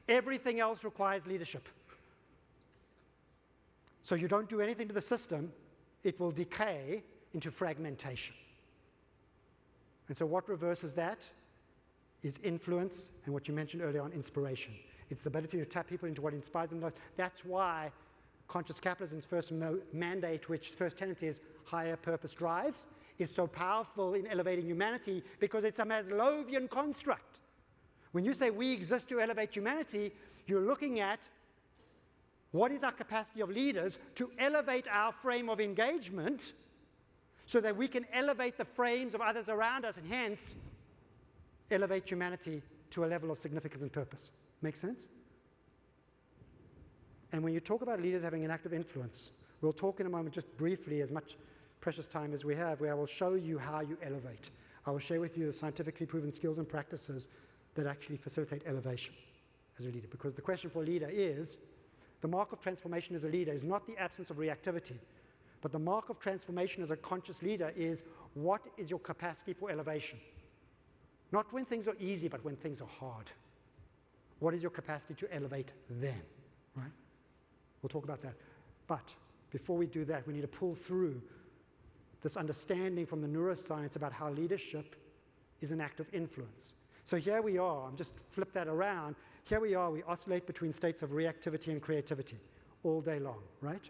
Everything else requires leadership. So you don't do anything to the system, it will decay into fragmentation. And so what reverses that is influence and what you mentioned earlier on, inspiration. It's the ability to tap people into what inspires them most. That's why conscious capitalism's first mandate, which first tenet is higher purpose drives, is so powerful in elevating humanity because it's a Maslowian construct. When you say we exist to elevate humanity, you're looking at what is our capacity of leaders to elevate our frame of engagement so that we can elevate the frames of others around us and hence elevate humanity to a level of significance and purpose. Make sense? And when you talk about leaders having an active influence, we'll talk in a moment just briefly, as much precious time as we have, where I will show you how you elevate. I will share with you the scientifically proven skills and practices that actually facilitate elevation as a leader. Because the question for a leader is, the mark of transformation as a leader is not the absence of reactivity, but the mark of transformation as a conscious leader is, what is your capacity for elevation? Not when things are easy, but when things are hard. What is your capacity to elevate then, right? We'll talk about that. But before we do that, we need to pull through this understanding from the neuroscience about how leadership is an act of influence. So here we are, I'm just flip that around. Here we are, we oscillate between states of reactivity and creativity all day long, right?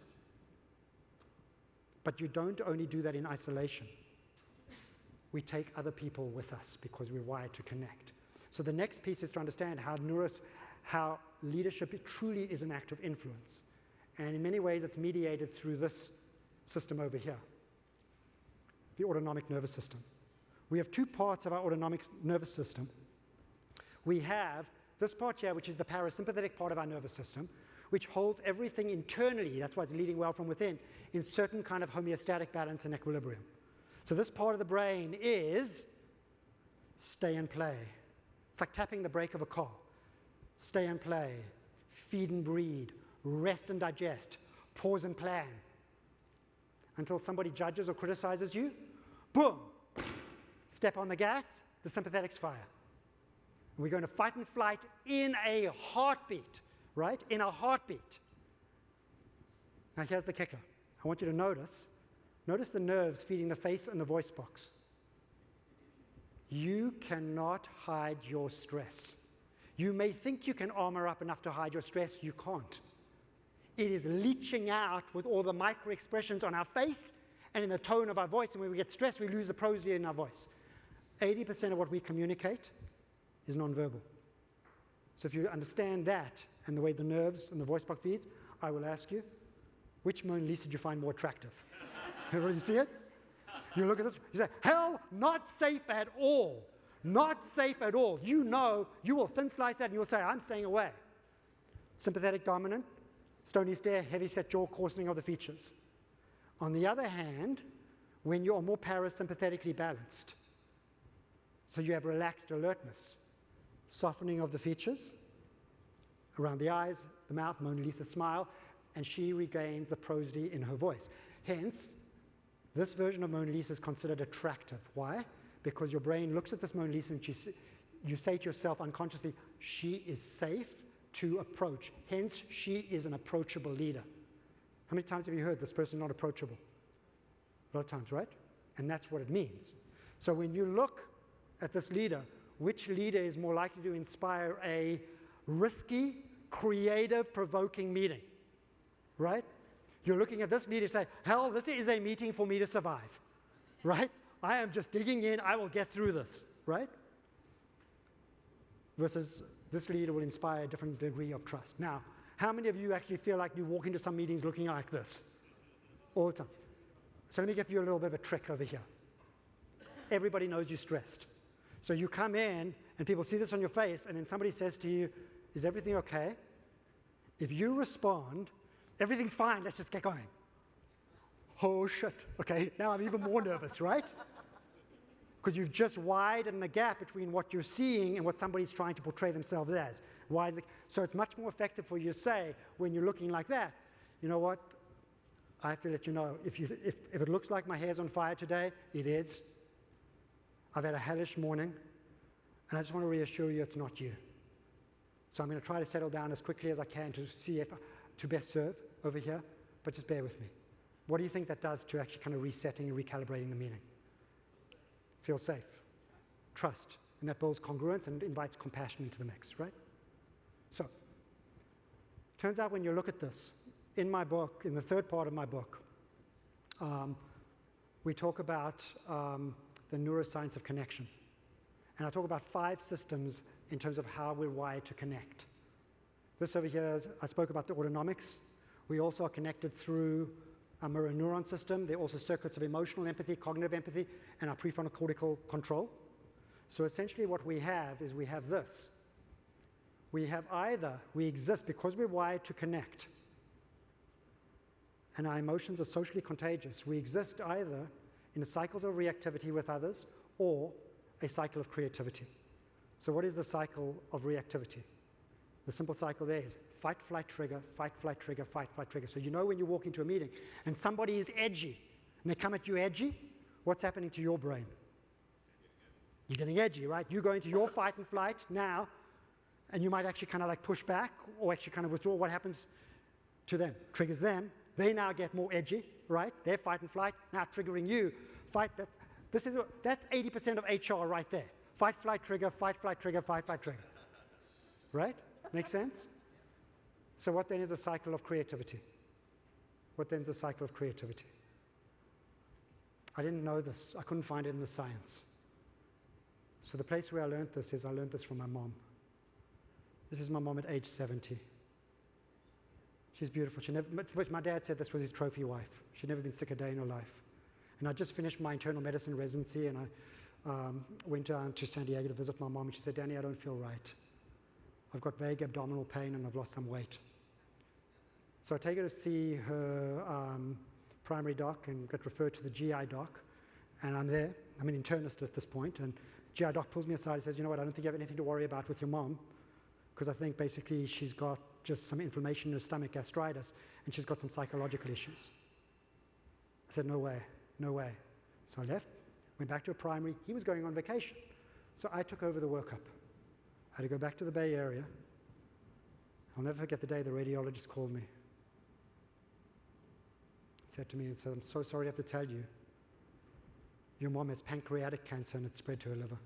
But you don't only do that in isolation. We take other people with us because we're wired to connect. So the next piece is to understand how leadership truly is an act of influence. And in many ways, it's mediated through this system over here, the autonomic nervous system. We have two parts of our autonomic nervous system. We have this part here, which is the parasympathetic part of our nervous system, which holds everything internally, that's why it's leading well from within, in certain kind of homeostatic balance and equilibrium. So this part of the brain is stay and play. It's like tapping the brake of a car. Stay and play, feed and breed, rest and digest, pause and plan. Until somebody judges or criticizes you, boom, step on the gas, the sympathetics fire. And we're going to fight and flight in a heartbeat, right? In a heartbeat. Now here's the kicker. I want you to notice the nerves feeding the face and the voice box. You cannot hide your stress. You may think you can armor up enough to hide your stress. You can't. It is leaching out with all the micro expressions on our face and in the tone of our voice. And when we get stressed, we lose the prosody in our voice. 80% of what we communicate is nonverbal. So if you understand that and the way the nerves and the voice box feeds, I will ask you, which Mona Lisa did you find more attractive? You see it? You look at this, you say, hell, not safe at all. Not safe at all. You know, you will thin slice that and you'll say, I'm staying away. Sympathetic dominant, stony stare, heavy set jaw, coarsening of the features. On the other hand, when you are more parasympathetically balanced, so you have relaxed alertness, softening of the features, around the eyes, the mouth, Mona Lisa smile, and she regains the prosody in her voice. Hence, this version of Mona Lisa is considered attractive. Why? Because your brain looks at this Mona Lisa and you say to yourself unconsciously, she is safe to approach. Hence, she is an approachable leader. How many times have you heard this person not approachable? A lot of times, right? And that's what it means. So when you look at this leader, which leader is more likely to inspire a risky, creative, provoking meeting? Right? You're looking at this leader and say, hell, this is a meeting for me to survive. Right? I am just digging in, I will get through this. Right? Versus this leader will inspire a different degree of trust. Now, how many of you actually feel like you walk into some meetings looking like this? All the time. So let me give you a little bit of a trick over here. Everybody knows you're stressed. So you come in and people see this on your face and then somebody says to you, is everything okay? If you respond, everything's fine, let's just get going. Oh shit, okay, now I'm even more nervous, right? Because you've just widened the gap between what you're seeing and what somebody's trying to portray themselves as. So it's much more effective for you to say, when you're looking like that, you know what, I have to let you know, if it looks like my hair's on fire today, it is. I've had a hellish morning, and I just want to reassure you it's not you. So I'm going to try to settle down as quickly as I can to see if to best serve over here, but just bear with me. What do you think that does to actually kind of resetting and recalibrating the meeting? Feel safe. Trust. And that builds congruence and invites compassion into the mix, right? So, turns out when you look at this, in my book, in the third part of my book, we talk about the neuroscience of connection. And I talk about 5 systems in terms of how we're wired to connect. This over here, I spoke about the autonomics. We also are connected through a mirror neuron system. There are also circuits of emotional empathy, cognitive empathy, and our prefrontal cortical control. So essentially what we have is we have this. We have either, we exist because we're wired to connect, and our emotions are socially contagious. We exist either in a cycle of reactivity with others or a cycle of creativity. So what is the cycle of reactivity? The simple cycle there is fight, flight, trigger, fight, flight, trigger, fight, flight, trigger. So you know when you walk into a meeting and somebody is edgy and they come at you edgy, what's happening to your brain? You're getting edgy, right? You go into your fight and flight now, and you might actually kind of like push back or actually kind of withdraw. What happens to them? Triggers them. They now get more edgy, right? Their fight and flight now triggering you. Fight, that's 80% of HR right there. Fight, flight, trigger, fight, flight, trigger, fight, flight, trigger. Right? Make sense? So what then is a cycle of creativity? What then is a cycle of creativity? I didn't know this. I couldn't find it in the science. So the place where I learned this is I learned this from my mom. This is my mom at age 70. She's beautiful. My dad said this was his trophy wife. She'd never been sick a day in her life. And I just finished my internal medicine residency, and I went down to San Diego to visit my mom, and she said, Danny, I don't feel right. I've got vague abdominal pain, and I've lost some weight. So I take her to see her primary doc and get referred to the GI doc. And I'm there. I'm an internist at this point. And GI doc pulls me aside and says, you know what, I don't think you have anything to worry about with your mom, because I think basically she's got just some inflammation in her stomach, gastritis, and she's got some psychological issues. I said, no way, no way. So I left, went back to a primary. He was going on vacation. So I took over the workup. I had to go back to the Bay Area. I'll never forget the day the radiologist called me. He said to me, I'm so sorry to have to tell you, your mom has pancreatic cancer and it's spread to her liver.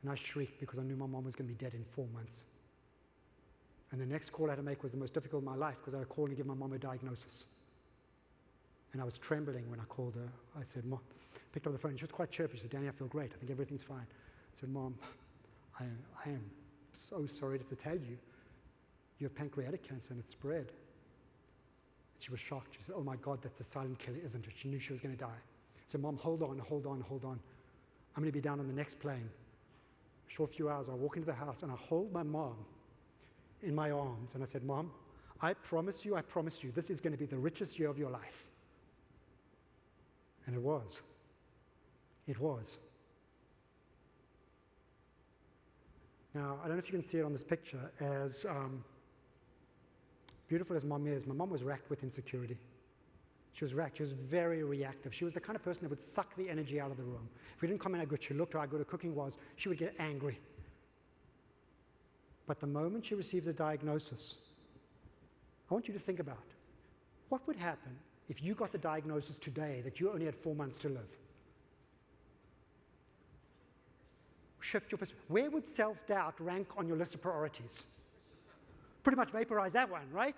And I shrieked because I knew my mom was going to be dead in 4 months. And the next call I had to make was the most difficult of my life, because I had to call and give my mom a diagnosis. And I was trembling when I called her. I said, Mom, picked up the phone. She was quite chirpy. She said, Danny, I feel great. I think everything's fine. I said, Mom, I am so sorry to tell you, you have pancreatic cancer and it's spread. And she was shocked. She said, oh my God, that's a silent killer, isn't it? She knew she was going to die. I said, Mom, hold on, hold on, hold on. I'm going to be down on the next plane. A short few hours, I walk into the house and I hold my mom in my arms. And I said, Mom, I promise you, this is going to be the richest year of your life. And it was. It was. Now, I don't know if you can see it on this picture as beautiful as Mom is, my mom was racked with insecurity. She was racked. She was very reactive. She was the kind of person that would suck the energy out of the room. If we didn't comment how good she looked or how good her cooking was, she would get angry. But the moment she received the diagnosis, I want you to think about what would happen if you got the diagnosis today that you only had 4 months to live. Shift your perspective. Where would self-doubt rank on your list of priorities? Pretty much vaporize that one, right?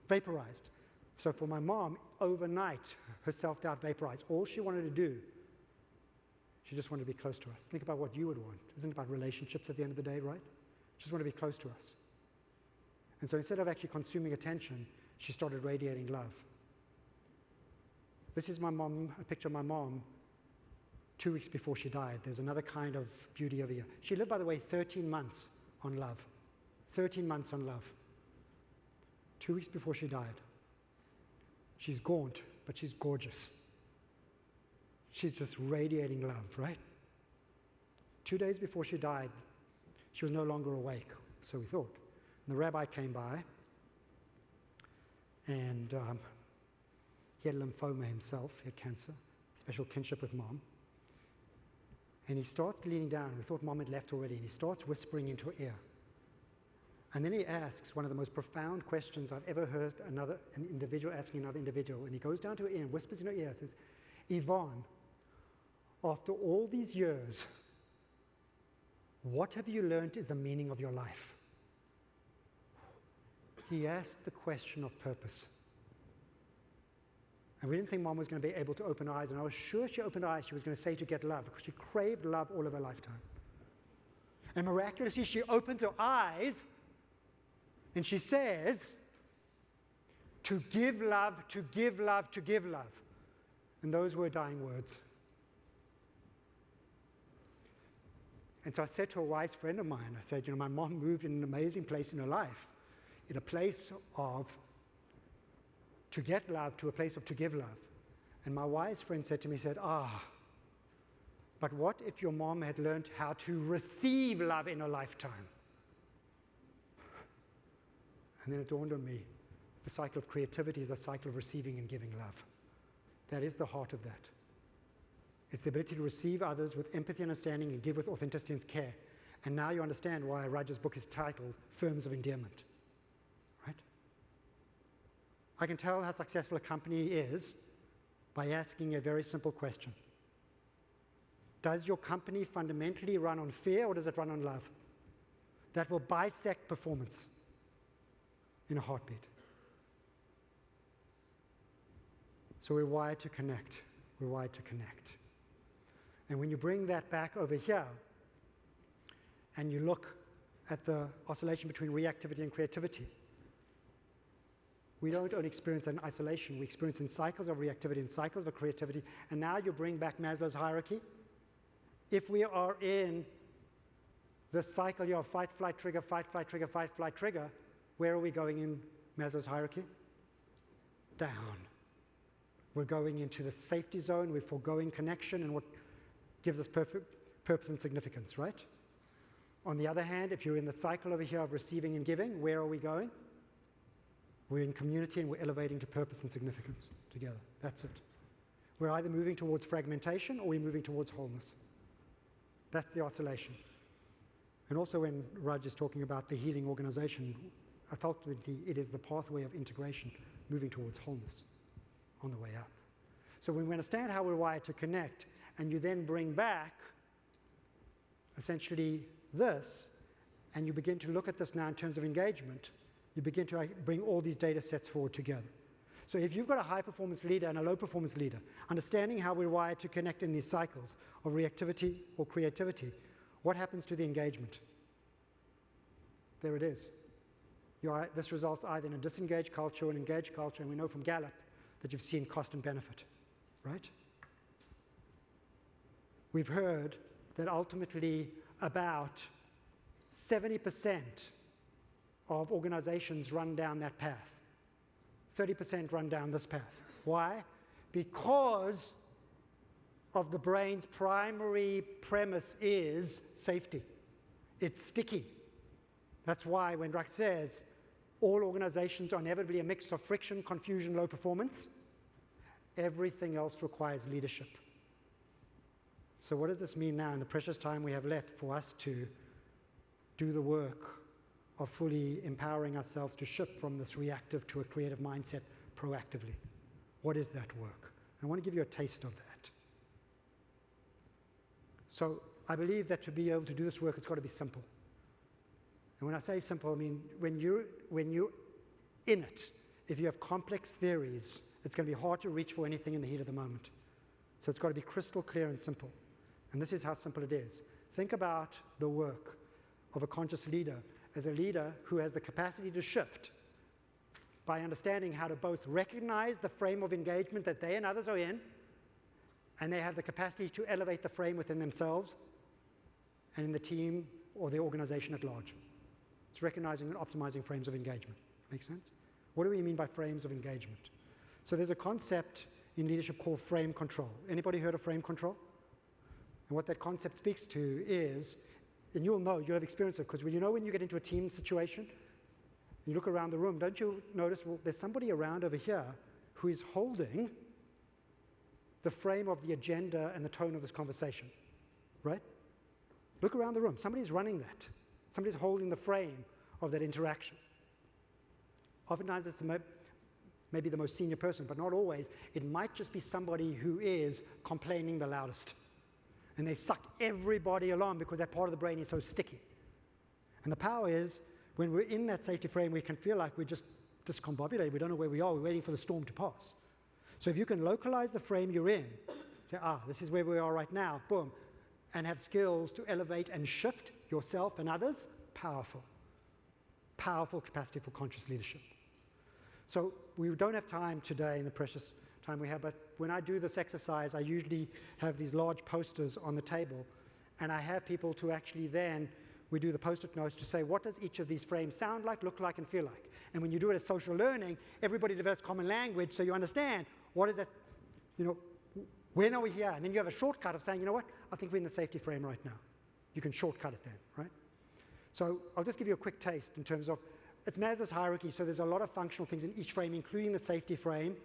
Vaporized. So for my mom, overnight, her self-doubt vaporized. All she wanted to do, she just wanted to be close to us. Think about what you would want. Isn't it about relationships at the end of the day, right? She just wanted to be close to us. And so instead of actually consuming attention, she started radiating love. This is my mom, a picture of my mom 2 weeks before she died. There's another kind of beauty over here. She lived, by the way, 13 months on love. 13 months on love. 2 weeks before she died. She's gaunt, but she's gorgeous. She's just radiating love, right? 2 days before she died, she was no longer awake, so we thought. And the rabbi came by, and he had lymphoma himself, he had cancer, special kinship with Mom. And he starts leaning down. We thought Mom had left already, and he starts whispering into her ear. And then he asks one of the most profound questions I've ever heard an individual asking another individual. And he goes down to her ear and whispers in her ear and says, Yvonne, after all these years, what have you learned is the meaning of your life? He asked the question of purpose. And we didn't think Mom was going to be able to open her eyes. And I was sure if she opened her eyes, she was going to say to get love, because she craved love all of her lifetime. And miraculously, she opens her eyes, and she says, to give love, to give love, to give love. And those were dying words. And so I said to a wise friend of mine, I said, my mom moved in an amazing place in her life, in a place of to get love to a place of to give love. And my wise friend said to me, but what if your mom had learned how to receive love in her lifetime? And then it dawned on me, the cycle of creativity is a cycle of receiving and giving love. That is the heart of that. It's the ability to receive others with empathy and understanding and give with authenticity and care. And now you understand why Raj's book is titled Firms of Endearment, right? I can tell how successful a company is by asking a very simple question. Does your company fundamentally run on fear, or does it run on love? That will bisect performance in a heartbeat. So we're wired to connect. We're wired to connect. And when you bring that back over here, and you look at the oscillation between reactivity and creativity, we don't only experience that in isolation, we experience in cycles of reactivity and cycles of creativity. And now you bring back Maslow's hierarchy. If we are in the cycle here of fight, flight, trigger, fight, flight, trigger, fight, flight, trigger, where are we going in Maslow's hierarchy? Down. We're going into the safety zone, we're foregoing connection and what gives us purpose and significance, right? On the other hand, if you're in the cycle over here of receiving and giving, where are we going? We're in community and we're elevating to purpose and significance together. That's it. We're either moving towards fragmentation or we're moving towards wholeness. That's the oscillation. And also when Raj is talking about the healing organization, ultimately it is the pathway of integration, moving towards wholeness on the way up. So when we understand how we're wired to connect, and you then bring back essentially this, and you begin to look at this now in terms of engagement, you begin to bring all these data sets forward together. So if you've got a high-performance leader and a low-performance leader, understanding how we're wired to connect in these cycles of reactivity or creativity, what happens to the engagement? There it is. This results either in a disengaged culture or an engaged culture, and we know from Gallup that you've seen cost and benefit, right? We've heard that ultimately about 70% of organizations run down that path. 30% run down this path. Why? Because of the brain's primary premise is safety. It's sticky. That's why when Raj says, All organizations are inevitably a mix of friction, confusion, low performance. Everything else requires leadership. So what does this mean now in the precious time we have left for us to do the work of fully empowering ourselves to shift from this reactive to a creative mindset proactively? What is that work? I want to give you a taste of that. So I believe that to be able to do this work, it's got to be simple. And when I say simple, I mean when you're in it, if you have complex theories, it's going to be hard to reach for anything in the heat of the moment. So it's got to be crystal clear and simple. And this is how simple it is. Think about the work of a conscious leader as a leader who has the capacity to shift by understanding how to both recognize the frame of engagement that they and others are in, and they have the capacity to elevate the frame within themselves and in the team or the organization at large. It's recognizing and optimizing frames of engagement. Make sense? What do we mean by frames of engagement? So there's a concept in leadership called frame control. Anybody heard of frame control? And what that concept speaks to is, and you'll have experienced it, because when you get into a team situation, you look around the room, don't you notice, well, there's somebody around over here who is holding the frame of the agenda and the tone of this conversation, right? Look around the room. Somebody's running that. Somebody's holding the frame of that interaction. Oftentimes it's maybe the most senior person, but not always. It might just be somebody who is complaining the loudest. And they suck everybody along because that part of the brain is so sticky. And the power is, when we're in that safety frame, we can feel like we're just discombobulated. We don't know where we are. We're waiting for the storm to pass. So if you can localize the frame you're in, say, this is where we are right now, boom, and have skills to elevate and shift yourself and others, powerful. Powerful capacity for conscious leadership. So we don't have time today in the precious time we have, but when I do this exercise, I usually have these large posters on the table, and I have people to actually then, we do the post-it notes to say, what does each of these frames sound like, look like, and feel like? And when you do it as social learning, everybody develops common language, so you understand, what is that, when are we here? And then you have a shortcut of saying, you know what, I think we're in the safety frame right now. You can shortcut it then, right? So I'll just give you a quick taste in terms of, it's Maslow's hierarchy, so there's a lot of functional things in each frame, including the safety frame.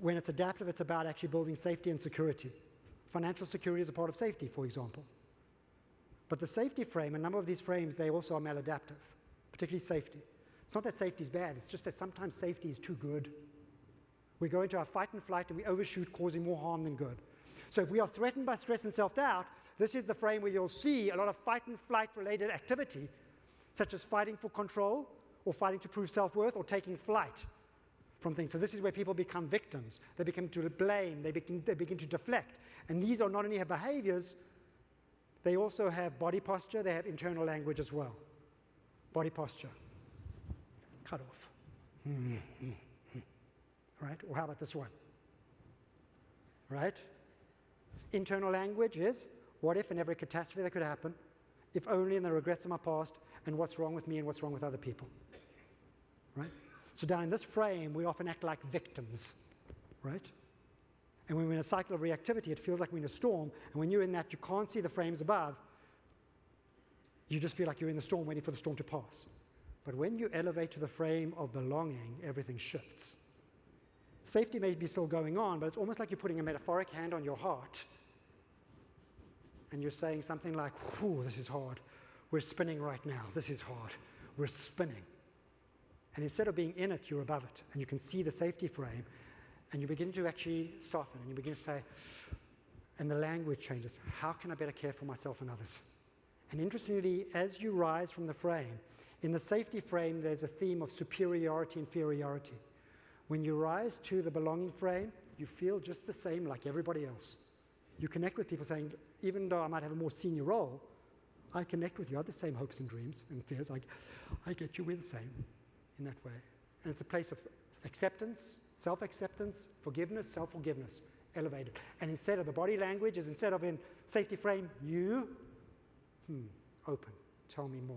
When it's adaptive, it's about actually building safety and security. Financial security is a part of safety, for example. But the safety frame, a number of these frames, they also are maladaptive, particularly safety. It's not that safety is bad, it's just that sometimes safety is too good. We go into our fight and flight and we overshoot, causing more harm than good. So if we are threatened by stress and self-doubt, this is the frame where you'll see a lot of fight and flight related activity, such as fighting for control, or fighting to prove self-worth, or taking flight from things. So this is where people become victims. They begin to blame, they begin to deflect. And these are not only have behaviors, they also have body posture, they have internal language as well. Body posture. Cut off. Right? Or how about this one? Right? Internal language is, what if in every catastrophe that could happen, if only in the regrets of my past, and what's wrong with me and what's wrong with other people. Right? So down in this frame, we often act like victims. Right? And when we're in a cycle of reactivity, it feels like we're in a storm, and when you're in that, you can't see the frames above. You just feel like you're in the storm waiting for the storm to pass. But when you elevate to the frame of belonging, everything shifts. Safety may be still going on, but it's almost like you're putting a metaphoric hand on your heart, and you're saying something like, whew, this is hard. We're spinning right now. This is hard. We're spinning. And instead of being in it, you're above it, and you can see the safety frame, and you begin to actually soften, and you begin to say, and the language changes, how can I better care for myself and others? And interestingly, as you rise from the frame, in the safety frame, there's a theme of superiority, inferiority. When you rise to the belonging frame, you feel just the same like everybody else. You connect with people saying, even though I might have a more senior role, I connect with you. I have the same hopes and dreams and fears. I get you. We're the same in that way. And it's a place of acceptance, self-acceptance, forgiveness, self-forgiveness, elevated. And instead of the body language, is instead of in safety frame, you, open, tell me more.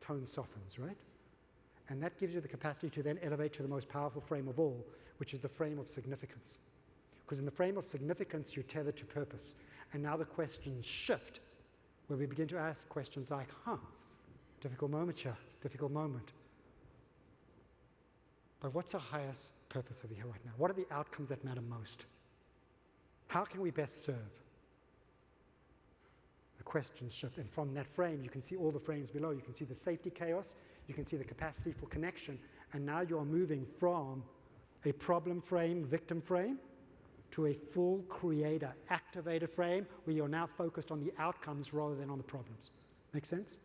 Tone softens, right? And that gives you the capacity to then elevate to the most powerful frame of all, which is the frame of significance. Because in the frame of significance, you're tethered to purpose. And now the questions shift, where we begin to ask questions like, difficult moment here, difficult moment. But what's our highest purpose over here right now? What are the outcomes that matter most? How can we best serve? The questions shift, and from that frame, you can see all the frames below. You can see the safety chaos, you can see the capacity for connection, and now you're moving from a problem frame, victim frame, to a full creator, activator frame, where you're now focused on the outcomes rather than on the problems. Make sense?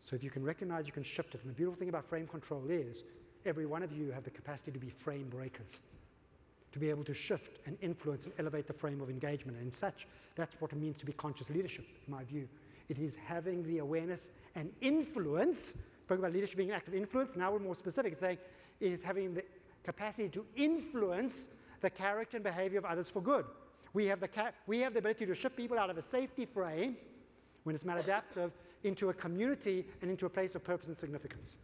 So if you can recognize, you can shift it. And the beautiful thing about frame control is every one of you have the capacity to be frame breakers, to be able to shift and influence and elevate the frame of engagement. And such, that's what it means to be conscious leadership, in my view. It is having the awareness and influence. Spoke about leadership being an active influence. Now we're more specific. It's saying it is having the capacity to influence the character and behavior of others for good. We have the ability to shift people out of a safety frame, when it's maladaptive, into a community and into a place of purpose and significance.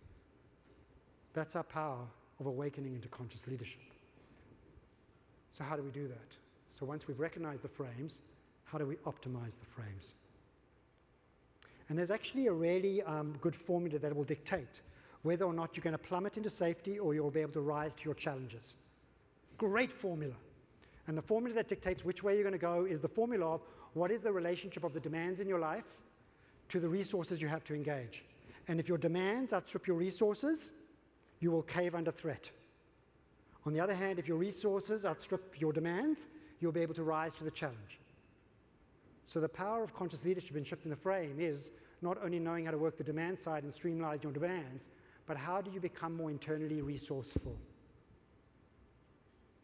That's our power of awakening into conscious leadership. So how do we do that? So once we've recognized the frames, how do we optimize the frames? And there's actually a really good formula that will dictate whether or not you're going to plummet into safety or you'll be able to rise to your challenges. Great formula. And the formula that dictates which way you're going to go is the formula of what is the relationship of the demands in your life to the resources you have to engage. And if your demands outstrip your resources, you will cave under threat. On the other hand, if your resources outstrip your demands, you'll be able to rise to the challenge. So the power of conscious leadership in shifting the frame is not only knowing how to work the demand side and streamline your demands, but how do you become more internally resourceful?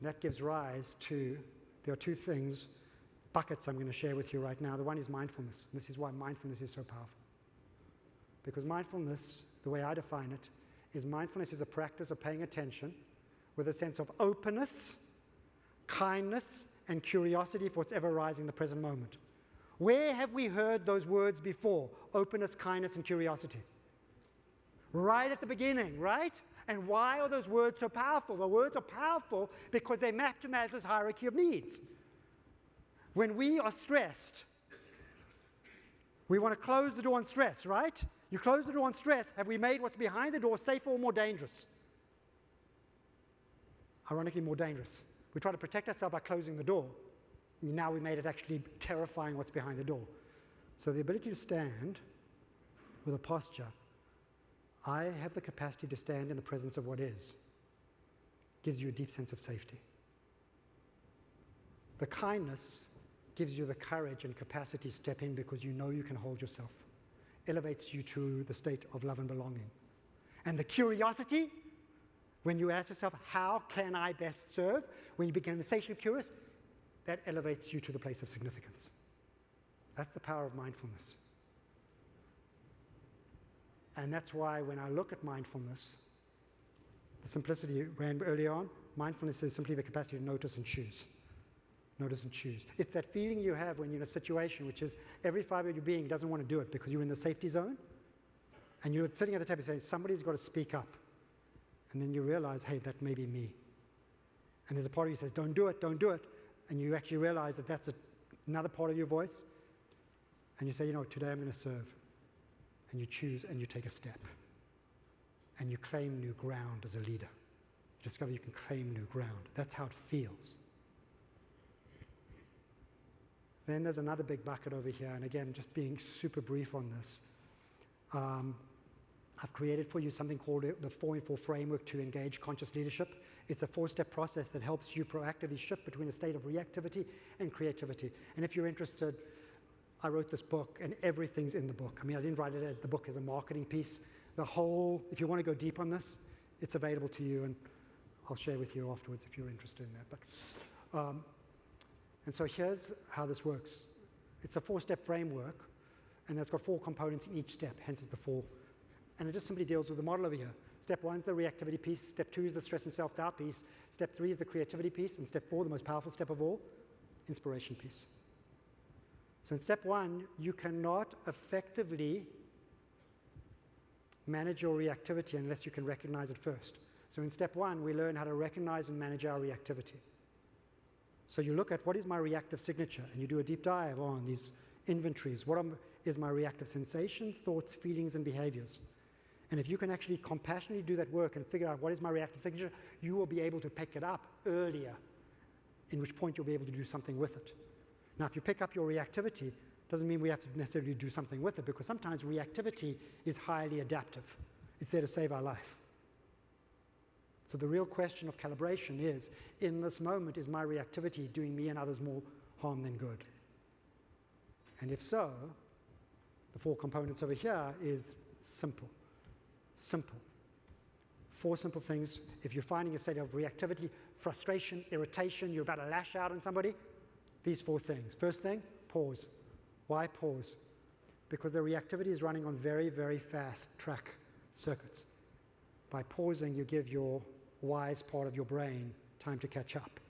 And that gives rise to, there are two things, buckets I'm going to share with you right now. The one is mindfulness. And this is why mindfulness is so powerful. Because mindfulness, the way I define it, is mindfulness is a practice of paying attention with a sense of openness, kindness, and curiosity for what's ever arising in the present moment. Where have we heard those words before? Openness, kindness, and curiosity. Right at the beginning, right? And why are those words so powerful? The words are powerful because they map to Maslow's hierarchy of needs. When we are stressed, we want to close the door on stress, right? You close the door on stress. Have we made what's behind the door safer or more dangerous? Ironically, more dangerous. We try to protect ourselves by closing the door. Now we made it actually terrifying what's behind the door. So the ability to stand with a posture, I have the capacity to stand in the presence of what is, gives you a deep sense of safety. The kindness gives you the courage and capacity to step in because you know you can hold yourself. Elevates you to the state of love and belonging. And the curiosity, when you ask yourself, how can I best serve? When you become insatiably curious, that elevates you to the place of significance. That's the power of mindfulness. And that's why when I look at mindfulness, the simplicity you ran earlier on, mindfulness is simply the capacity to notice and choose. Notice and choose. It's that feeling you have when you're in a situation which is every fiber of your being doesn't want to do it because you're in the safety zone, and you're sitting at the table saying, somebody's got to speak up. And then you realize, hey, that may be me. And there's a part of you that says, don't do it, don't do it. And you actually realize that that's another part of your voice. And you say, you know, today I'm going to serve. And you choose and you take a step. And you claim new ground as a leader. You discover you can claim new ground. That's how it feels. Then there's another big bucket over here. And again, just being super brief on this. I've created for you something called the 4-in-4 framework to engage conscious leadership. It's a 4-step process that helps you proactively shift between a state of reactivity and creativity. And if you're interested, I wrote this book, and everything's in the book. I mean, I didn't write it as the book as a marketing piece. The whole, if you want to go deep on this, it's available to you, and I'll share with you afterwards if you're interested in that. But, and so here's how this works. It's a 4-step framework, and it's got 4 components in each step, hence it's the 4. And it just simply deals with the model over here. Step 1 is the reactivity piece. Step 2 is the stress and self-doubt piece. Step 3 is the creativity piece. And step 4, the most powerful step of all, inspiration piece. So in step 1, you cannot effectively manage your reactivity unless you can recognize it first. So in step 1, we learn how to recognize and manage our reactivity. So you look at what is my reactive signature, and you do a deep dive on these inventories. What is my reactive sensations, thoughts, feelings, and behaviors? And if you can actually compassionately do that work and figure out what is my reactive signature, you will be able to pick it up earlier, in which point you'll be able to do something with it. Now, if you pick up your reactivity, doesn't mean we have to necessarily do something with it, because sometimes reactivity is highly adaptive. It's there to save our life. So the real question of calibration is, in this moment, is my reactivity doing me and others more harm than good? And if so, the 4 components over here is simple. Simple. 4 simple things. If you're finding a state of reactivity, frustration, irritation, you're about to lash out on somebody, these 4 things. First thing, pause. Why pause? Because the reactivity is running on very, very fast track circuits. By pausing, you give your wise part of your brain time to catch up.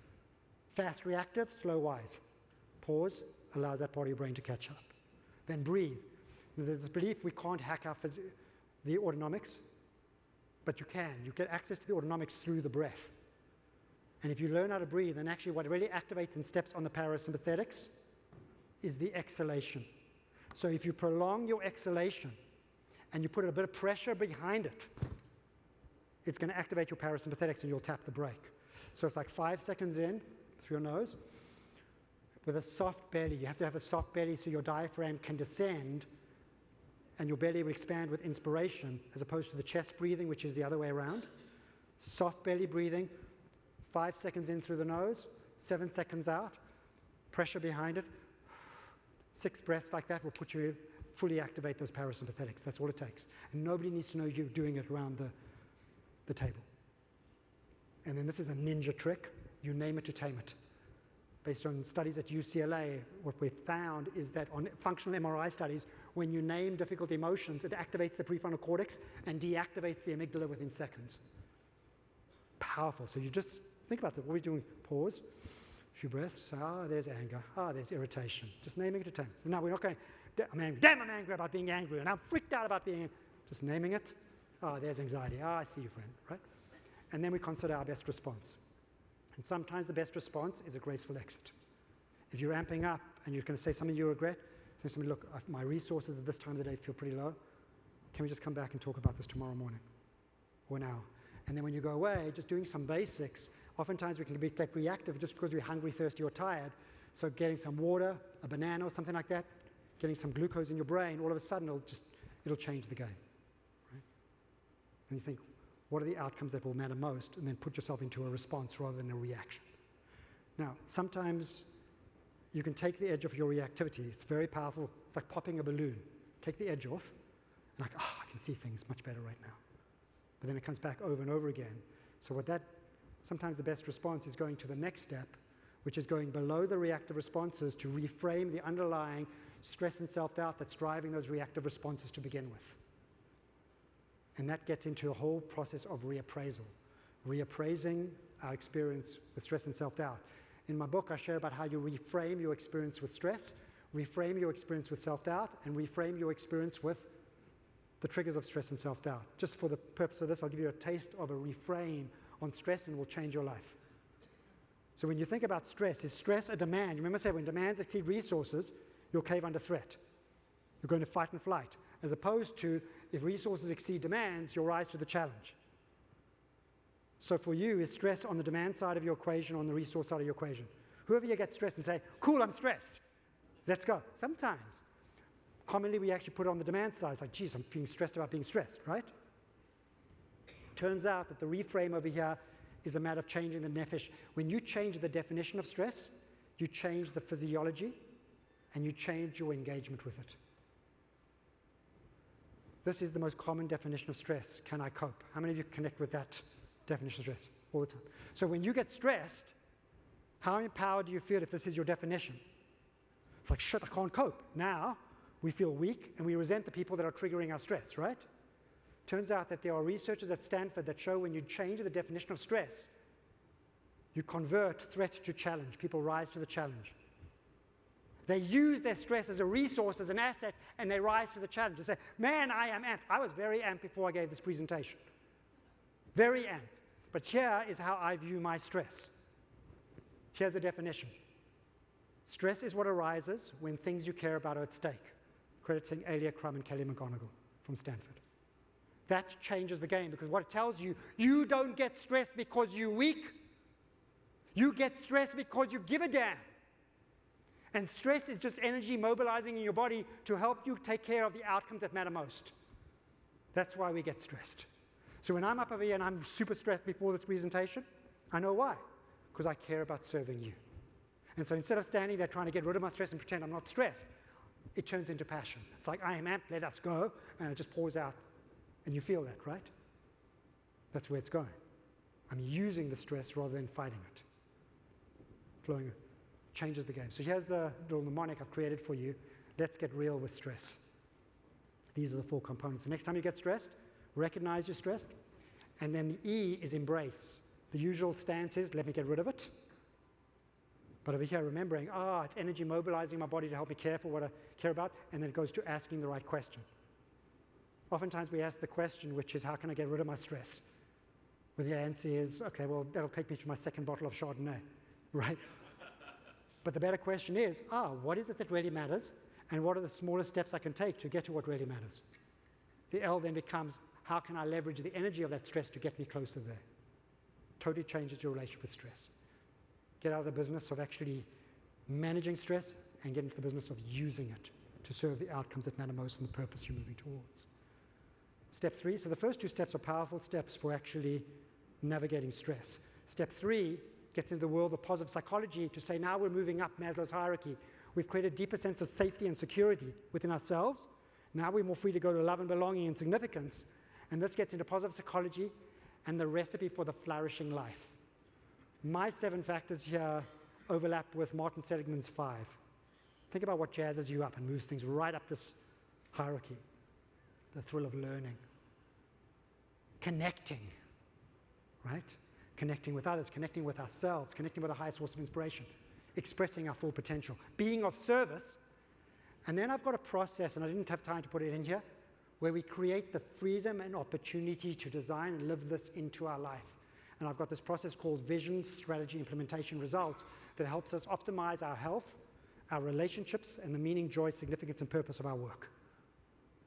Fast reactive, slow wise. Pause allows that part of your brain to catch up. Then breathe. There's this belief we can't hack our the autonomics, but you can. You get access to the autonomics through the breath. And if you learn how to breathe, then actually what really activates and steps on the parasympathetics is the exhalation. So if you prolong your exhalation and you put a bit of pressure behind it, it's going to activate your parasympathetics and you'll tap the brake. So it's like 5 seconds in through your nose with a soft belly. You have to have a soft belly so your diaphragm can descend and your belly will expand with inspiration, as opposed to the chest breathing, which is the other way around. Soft belly breathing, 5 seconds in through the nose, 7 seconds out, pressure behind it. 6 breaths like that will put you fully activate those parasympathetics. That's all it takes. And nobody needs to know you're doing it around the table. And then this is a ninja trick. You name it to tame it. Based on studies at UCLA, what we've found is that on functional MRI studies, when you name difficult emotions, it activates the prefrontal cortex and deactivates the amygdala within seconds. Powerful. So you just think about that. What are we doing? Pause. A few breaths. Ah, there's anger. Ah, there's irritation. Just naming it to tame. So now we're not going, I'm angry about being angry, and I'm freaked out about being angry. Just naming it. Ah, there's anxiety. Ah, I see you, friend. Right? And then we consider our best response. And sometimes the best response is a graceful exit. If you're amping up and you're going to say something you regret, say something, look, my resources at this time of the day feel pretty low. Can we just come back and talk about this tomorrow morning or an hour? And then when you go away, just doing some basics, oftentimes we can get reactive just because we're hungry, thirsty, or tired. So getting some water, a banana or something like that, getting some glucose in your brain, all of a sudden it'll change the game. Right? And you think, what are the outcomes that will matter most? And then put yourself into a response rather than a reaction. Now, sometimes you can take the edge off your reactivity. It's very powerful. It's like popping a balloon. Take the edge off, and I can see things much better right now. But then it comes back over and over again. So sometimes the best response is going to the next step, which is going below the reactive responses to reframe the underlying stress and self-doubt that's driving those reactive responses to begin with. And that gets into a whole process of reappraisal, reappraising our experience with stress and self-doubt. In my book, I share about how you reframe your experience with stress, reframe your experience with self-doubt, and reframe your experience with the triggers of stress and self-doubt. Just for the purpose of this, I'll give you a taste of a reframe on stress and it will change your life. So when you think about stress, is stress a demand? Remember I said when demands exceed resources, you'll cave under threat. You're going to fight and flight. As opposed to, if resources exceed demands, you'll rise to the challenge. So for you, is stress on the demand side of your equation or on the resource side of your equation? Whoever you get stressed and say, cool, I'm stressed. Let's go. Sometimes. Commonly, we actually put it on the demand side. It's like, geez, I'm feeling stressed about being stressed, right? Turns out that the reframe over here is a matter of changing the nefesh. When you change the definition of stress, you change the physiology and you change your engagement with it. This is the most common definition of stress. Can I cope? How many of you connect with that definition of stress all the time? So when you get stressed, how empowered do you feel if this is your definition? It's like, shit, I can't cope. Now, we feel weak and we resent the people that are triggering our stress, right? Turns out that there are researchers at Stanford that show when you change the definition of stress, you convert threat to challenge. People rise to the challenge. They use their stress as a resource, as an asset, and they rise to the challenge. They say, man, I am amped. I was very amped before I gave this presentation. Very amped. But here is how I view my stress. Here's the definition. Stress is what arises when things you care about are at stake. Crediting Alia Crum and Kelly McGonigal from Stanford. That changes the game, because what it tells you, you don't get stressed because you're weak. You get stressed because you give a damn. And stress is just energy mobilizing in your body to help you take care of the outcomes that matter most. That's why we get stressed. So when I'm up over here and I'm super stressed before this presentation, I know why. Because I care about serving you. And so instead of standing there trying to get rid of my stress and pretend I'm not stressed, it turns into passion. It's like, I am amped, let us go, and it just pours out. And you feel that, right? That's where it's going. I'm using the stress rather than fighting it. Flowing changes the game. So here's the little mnemonic I've created for you. Let's get real with stress. These are the 4 components. The next time you get stressed, recognize you're stressed. And then the E is embrace. The usual stance is, let me get rid of it. But over here, remembering, it's energy mobilizing my body to help me care for what I care about. And then it goes to asking the right question. Oftentimes we ask the question, which is, how can I get rid of my stress? When the answer is, okay, well, that'll take me to my 2nd bottle of Chardonnay, right? But the better question is, what is it that really matters? And what are the smallest steps I can take to get to what really matters? The L then becomes, how can I leverage the energy of that stress to get me closer there? Totally changes your relationship with stress. Get out of the business of actually managing stress and get into the business of using it to serve the outcomes that matter most and the purpose you're moving towards. Step 3, so the first 2 steps are powerful steps for actually navigating stress. Step 3 gets into the world of positive psychology to say, now we're moving up Maslow's hierarchy. We've created a deeper sense of safety and security within ourselves. Now we're more free to go to love and belonging and significance. And this gets into positive psychology and the recipe for the flourishing life. My 7 factors here overlap with Martin Seligman's 5. Think about what jazzes you up and moves things right up this hierarchy. The thrill of learning. Connecting, right? Connecting with others, connecting with ourselves, connecting with a higher source of inspiration, expressing our full potential, being of service. And then I've got a process, and I didn't have time to put it in here, where we create the freedom and opportunity to design and live this into our life. And I've got this process called vision, strategy, implementation, results that helps us optimize our health, our relationships, and the meaning, joy, significance, and purpose of our work.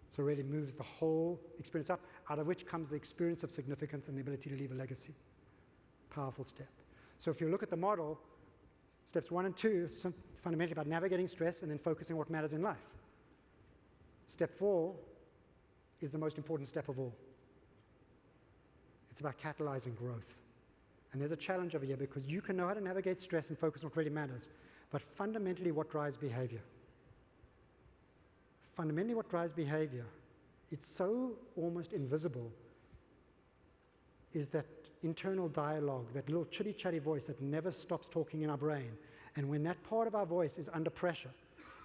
So it really moves the whole experience up, out of which comes the experience of significance and the ability to leave a legacy. Powerful step. So if you look at the model, steps 1 and 2 is fundamentally about navigating stress and then focusing on what matters in life. Step 4 is the most important step of all. It's about catalyzing growth. And there's a challenge over here because you can know how to navigate stress and focus on what really matters, but fundamentally what drives behavior? Fundamentally what drives behavior, it's so almost invisible, is that internal dialogue, that little chitty-chatty voice that never stops talking in our brain. And when that part of our voice is under pressure,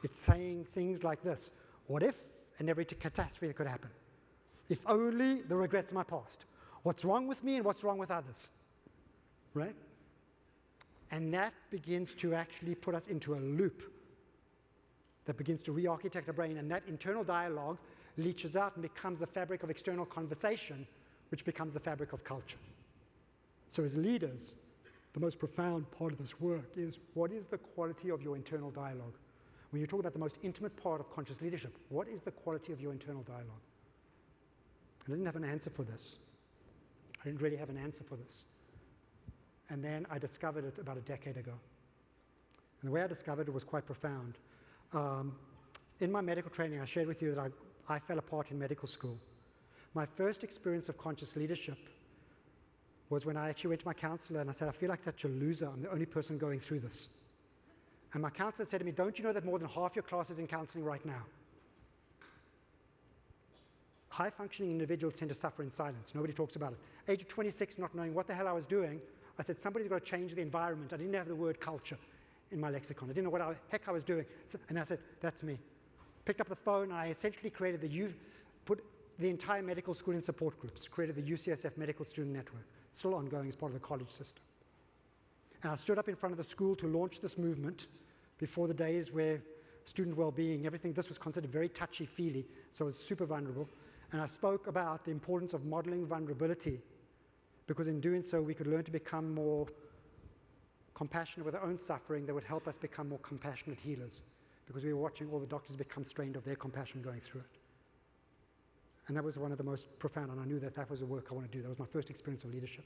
it's saying things like this: what if, and every catastrophe that could happen. If only the regrets of my past. What's wrong with me and what's wrong with others, right? And that begins to actually put us into a loop that begins to re-architect our brain, and that internal dialogue leaches out and becomes the fabric of external conversation, which becomes the fabric of culture. So as leaders, the most profound part of this work is, what is the quality of your internal dialogue? When you talk about the most intimate part of conscious leadership, what is the quality of your internal dialogue? I didn't have an answer for this. I didn't really have an answer for this. And then I discovered it about a decade ago. And the way I discovered it was quite profound. In my medical training, I shared with you that I fell apart in medical school. My first experience of conscious leadership was when I actually went to my counselor and I said, I feel like such a loser. I'm the only person going through this. And my counselor said to me, don't you know that more than half your class is in counseling right now? High-functioning individuals tend to suffer in silence. Nobody talks about it. Age of 26, not knowing what the hell I was doing, I said, somebody's got to change the environment. I didn't have the word culture in my lexicon. I didn't know what the heck I was doing. And I said, that's me. Picked up the phone, and I essentially created put the entire medical school in support groups, created the UCSF Medical Student Network, still ongoing as part of the college system. And I stood up in front of the school to launch this movement before the days where student well-being, everything, this was considered very touchy-feely, so it was super vulnerable. And I spoke about the importance of modeling vulnerability, because in doing so, we could learn to become more compassionate with our own suffering that would help us become more compassionate healers, because we were watching all the doctors become strained of their compassion going through it. And that was one of the most profound, and I knew that that was the work I want to do. That was my first experience of leadership.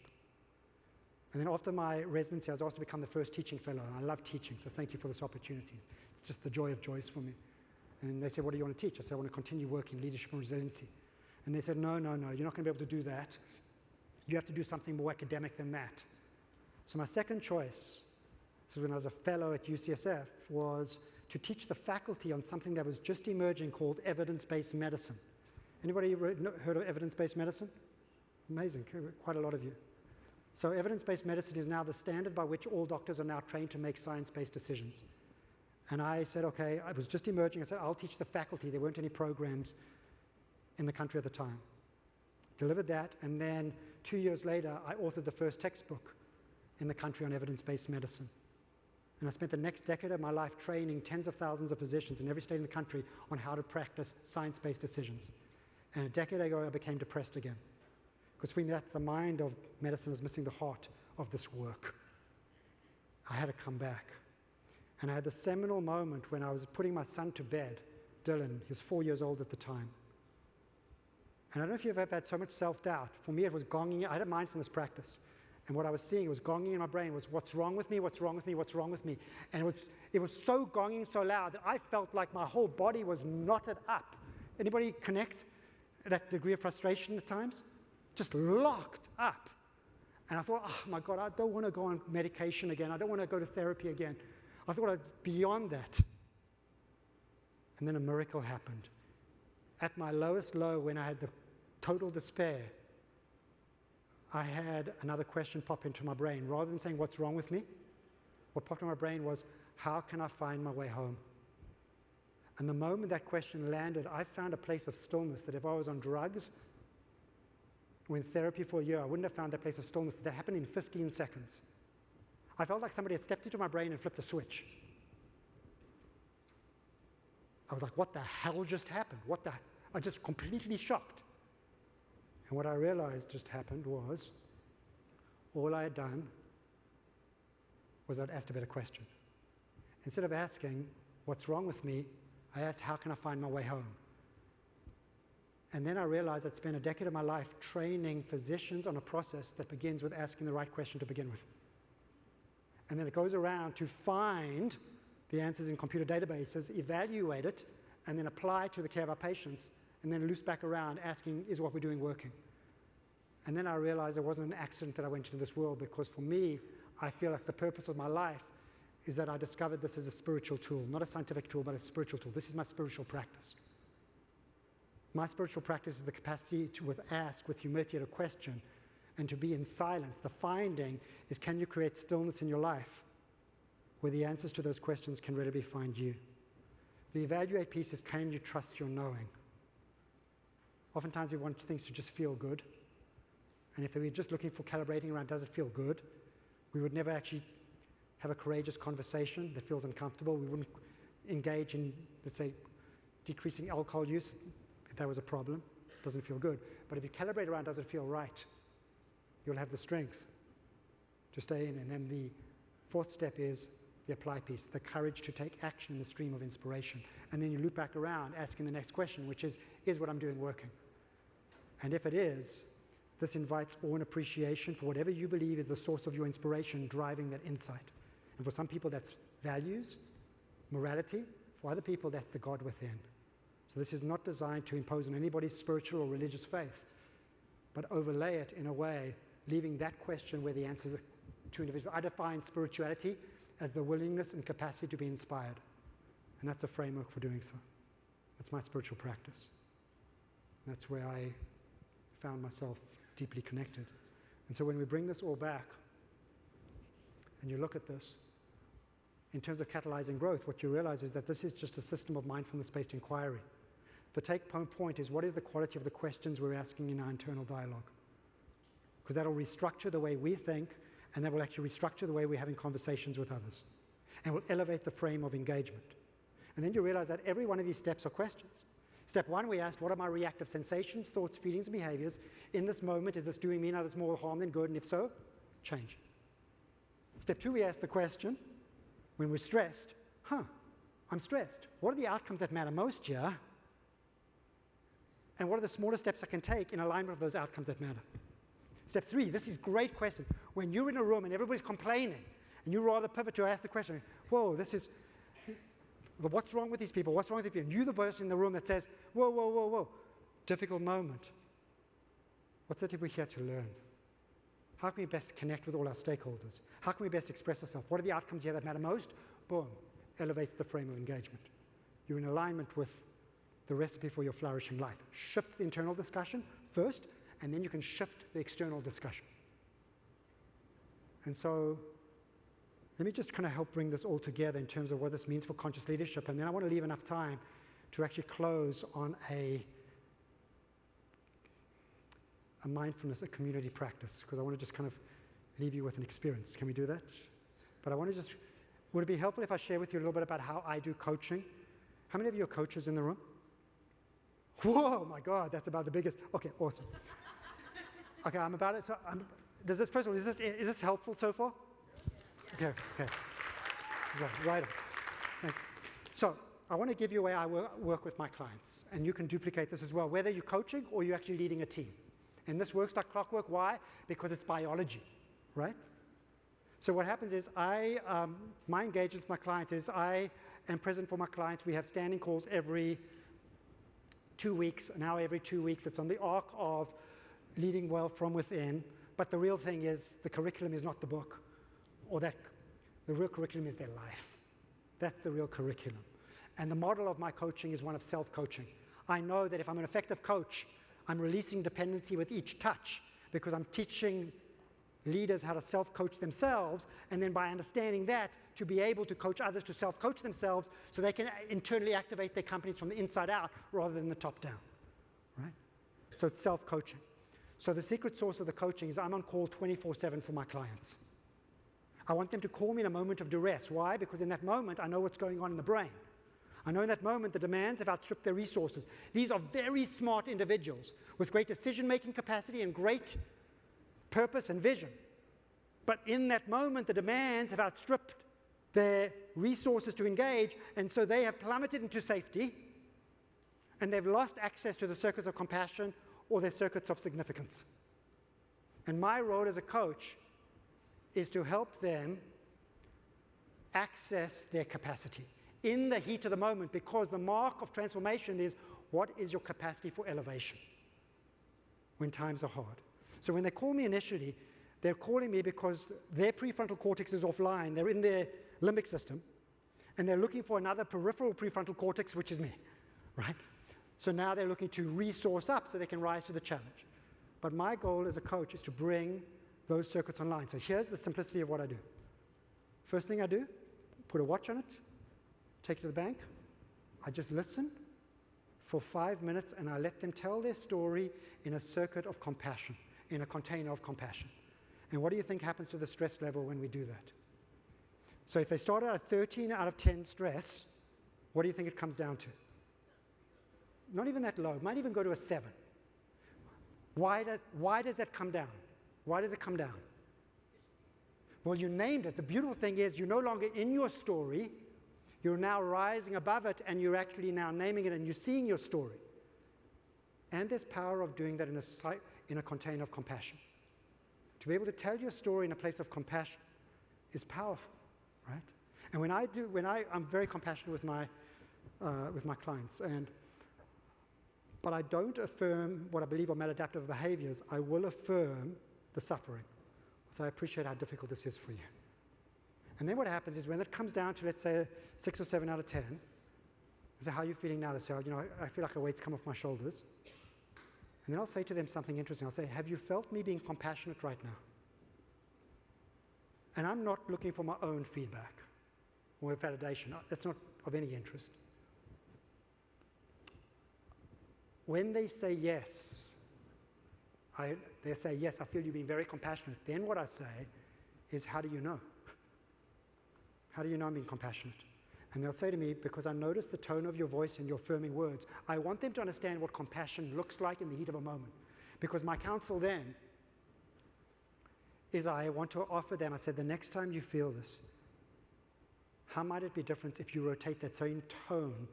And then after my residency, I was asked to become the first teaching fellow. And I love teaching, so thank you for this opportunity. It's just the joy of joys for me. And they said, what do you want to teach? I said, I want to continue working leadership and resiliency. And they said, no, you're not going to be able to do that. You have to do something more academic than that. So my second choice, this was when I was a fellow at UCSF, was to teach the faculty on something that was just emerging called evidence-based medicine. Anybody heard of evidence-based medicine? Amazing, quite a lot of you. So evidence-based medicine is now the standard by which all doctors are now trained to make science-based decisions. And I said, okay, I was just emerging. I said, I'll teach the faculty. There weren't any programs in the country at the time. Delivered that, and then 2 years later, I authored the first textbook in the country on evidence-based medicine. And I spent the next decade of my life training tens of thousands of physicians in every state in the country on how to practice science-based decisions. And a decade ago, I became depressed again. Because for me, that's the mind of medicine is missing the heart of this work. I had to come back. And I had the seminal moment when I was putting my son to bed, Dylan. He was 4 years old at the time. And I don't know if you've ever had so much self-doubt. For me, it was gonging. I had a mindfulness practice. And what I was seeing was gonging in my brain was, what's wrong with me, what's wrong with me, what's wrong with me? And it was so gonging so loud that I felt like my whole body was knotted up. Anybody connect that degree of frustration at times? Just locked up. And I thought, oh my God, I don't want to go on medication again. I don't want to go to therapy again. I thought I'd beyond that. And then a miracle happened. At my lowest low, when I had the total despair, I had another question pop into my brain. Rather than saying, what's wrong with me? What popped in my brain was, how can I find my way home? And the moment that question landed, I found a place of stillness that if I was on drugs, or in therapy for a year, I wouldn't have found that place of stillness. That happened in 15 seconds. I felt like somebody had stepped into my brain and flipped a switch. I was like, what the hell just happened? I just completely shocked. And what I realized just happened was, all I had done was I'd asked a better question. Instead of asking, what's wrong with me, I asked, how can I find my way home? And then I realized I'd spent a decade of my life training physicians on a process that begins with asking the right question to begin with. And then it goes around to find the answers in computer databases, evaluate it, and then apply to the care of our patients, and then loops back around asking, is what we're doing working? And then I realized it wasn't an accident that I went into this world, because for me, I feel like the purpose of my life is that I discovered this as a spiritual tool, not a scientific tool, but a spiritual tool. This is my spiritual practice. My spiritual practice is the capacity to ask with humility a question and to be in silence. The finding is, can you create stillness in your life where the answers to those questions can readily find you? The evaluate piece is, can you trust your knowing? Oftentimes we want things to just feel good. And if we're just looking for calibrating around, does it feel good? We would never actually have a courageous conversation that feels uncomfortable. We wouldn't engage in, let's say, decreasing alcohol use if that was a problem. It doesn't feel good. But if you calibrate around, does it feel right? You'll have the strength to stay in. And then the fourth step is the apply piece, the courage to take action in the stream of inspiration. And then you loop back around asking the next question, which is what I'm doing working? And if it is, this invites awe and appreciation for whatever you believe is the source of your inspiration driving that insight. And for some people, that's values, morality. For other people, that's the God within. So this is not designed to impose on anybody's spiritual or religious faith, but overlay it in a way, leaving that question where the answers are to individuals. I define spirituality as the willingness and capacity to be inspired. And that's a framework for doing so. That's my spiritual practice. And that's where I found myself deeply connected. And so when we bring this all back, and you look at this, in terms of catalyzing growth, what you realize is that this is just a system of mindfulness-based inquiry. The take-home point is, what is the quality of the questions we're asking in our internal dialogue? Because that'll restructure the way we think, and that will actually restructure the way we're having conversations with others, and will elevate the frame of engagement. And then you realize that every one of these steps are questions. Step one, we asked, what are my reactive sensations, thoughts, feelings, and behaviors? In this moment, is this doing me now that's more harm than good? And if so, change. Step two, we asked the question, when we're stressed, I'm stressed. What are the outcomes that matter most here? And what are the smaller steps I can take in alignment with those outcomes that matter? Step 3, this is great questions. When you're in a room and everybody's complaining, and you rather pivot to ask the question, whoa, what's wrong with these people? What's wrong with these people? And you're the person in the room that says, whoa, whoa, whoa, whoa, difficult moment. What's it we're here to learn? How can we best connect with all our stakeholders? How can we best express ourselves? What are the outcomes here that matter most? Boom, elevates the frame of engagement. You're in alignment with the recipe for your flourishing life. Shifts the internal discussion first, and then you can shift the external discussion. And so let me just kind of help bring this all together in terms of what this means for conscious leadership, and then I want to leave enough time to actually close on a mindfulness, a community practice, because I want to just kind of leave you with an experience. Can we do that? But I want to just, would it be helpful if I share with you a little bit about how I do coaching? How many of you are coaches in the room? Whoa, my God, that's about the biggest. Okay, awesome. Okay, I'm about it. So does this, first of all, is this helpful so far? Okay. Right on. Thank you. So I want to give you a way I work with my clients, and you can duplicate this as well, whether you're coaching or you're actually leading a team. And this works like clockwork. Why? Because it's biology, right? So what happens is my engagement with my clients is I am present for my clients. We have standing calls every 2 weeks, an hour every 2 weeks. It's on the arc of leading well from within. But the real thing is the curriculum is not the book, or the real curriculum is their life. That's the real curriculum. And the model of my coaching is one of self-coaching. I know that if I'm an effective coach, I'm releasing dependency with each touch because I'm teaching leaders how to self-coach themselves, and then by understanding that, to be able to coach others to self-coach themselves so they can internally activate their companies from the inside out rather than the top down, right? So it's self-coaching. So the secret sauce of the coaching is I'm on call 24/7 for my clients. I want them to call me in a moment of duress. Why? Because in that moment, I know what's going on in the brain. I know in that moment the demands have outstripped their resources. These are very smart individuals with great decision-making capacity and great purpose and vision. But in that moment, the demands have outstripped their resources to engage, and so they have plummeted into safety, and they've lost access to the circuits of compassion or their circuits of significance. And my role as a coach is to help them access their capacity in the heat of the moment, because the mark of transformation is what is your capacity for elevation when times are hard. So when they call me initially, they're calling me because their prefrontal cortex is offline. They're in their limbic system, and they're looking for another peripheral prefrontal cortex, which is me, right? So now they're looking to resource up so they can rise to the challenge. But my goal as a coach is to bring those circuits online. So here's the simplicity of what I do. First thing I do, put a watch on it, take it to the bank. I just listen for 5 minutes, and I let them tell their story in a circuit of compassion, in a container of compassion. And what do you think happens to the stress level when we do that? So if they started at 13 out of 10 stress, what do you think it comes down to? Not even that low. It might even go to a 7. Why does that come down? Why does it come down? Well, you named it. The beautiful thing is you're no longer in your story. You're now rising above it, and you're actually now naming it, and you're seeing your story. And there's power of doing that in a container of compassion. To be able to tell your story in a place of compassion is powerful, right? And I'm very compassionate with my clients, but I don't affirm what I believe are maladaptive behaviors. I will affirm the suffering. So I appreciate how difficult this is for you. And then what happens is when it comes down to, let's say, 6 or 7 out of 10, I say, how are you feeling now? They say, I feel like a weight's come off my shoulders. And then I'll say to them something interesting. I'll say, have you felt me being compassionate right now? And I'm not looking for my own feedback or validation. That's not of any interest. When they say yes, they say, yes, I feel you being very compassionate. Then what I say is, how do you know? How do you know I'm being compassionate? And they'll say to me, because I notice the tone of your voice and your affirming words. I want them to understand what compassion looks like in the heat of a moment. Because my counsel then is I want to offer them, I said, the next time you feel this, how might it be different if you rotate that same tone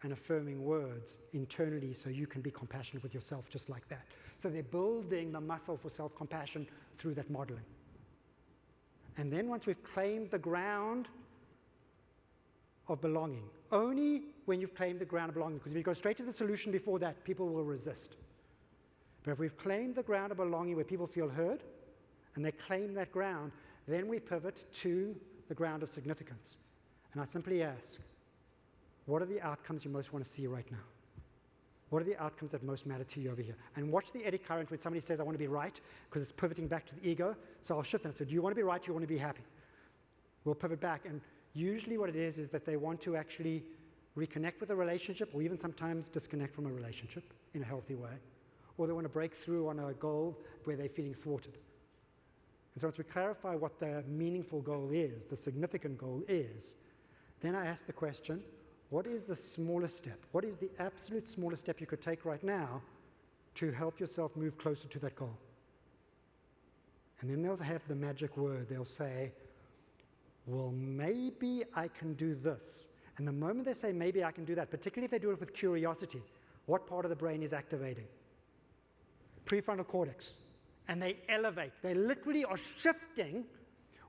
and affirming words internally so you can be compassionate with yourself just like that. So they're building the muscle for self-compassion through that modeling. And then once we've claimed the ground of belonging, only when you've claimed the ground of belonging, because if you go straight to the solution before that, people will resist. But if we've claimed the ground of belonging where people feel heard, and they claim that ground, then we pivot to the ground of significance. And I simply ask, what are the outcomes you most want to see right now? What are the outcomes that most matter to you over here? And watch the eddy current when somebody says, I want to be right, because it's pivoting back to the ego. So I'll shift that. So do you want to be right? Do you want to be happy? We'll pivot back. And usually what it is that they want to actually reconnect with a relationship, or even sometimes disconnect from a relationship in a healthy way. Or they want to break through on a goal where they're feeling thwarted. And so once we clarify what the meaningful goal is, the significant goal is, then I ask the question, what is the smallest step? What is the absolute smallest step you could take right now to help yourself move closer to that goal? And then they'll have the magic word. They'll say, well, maybe I can do this. And the moment they say, maybe I can do that, particularly if they do it with curiosity, what part of the brain is activating? Prefrontal cortex. And they elevate. They literally are shifting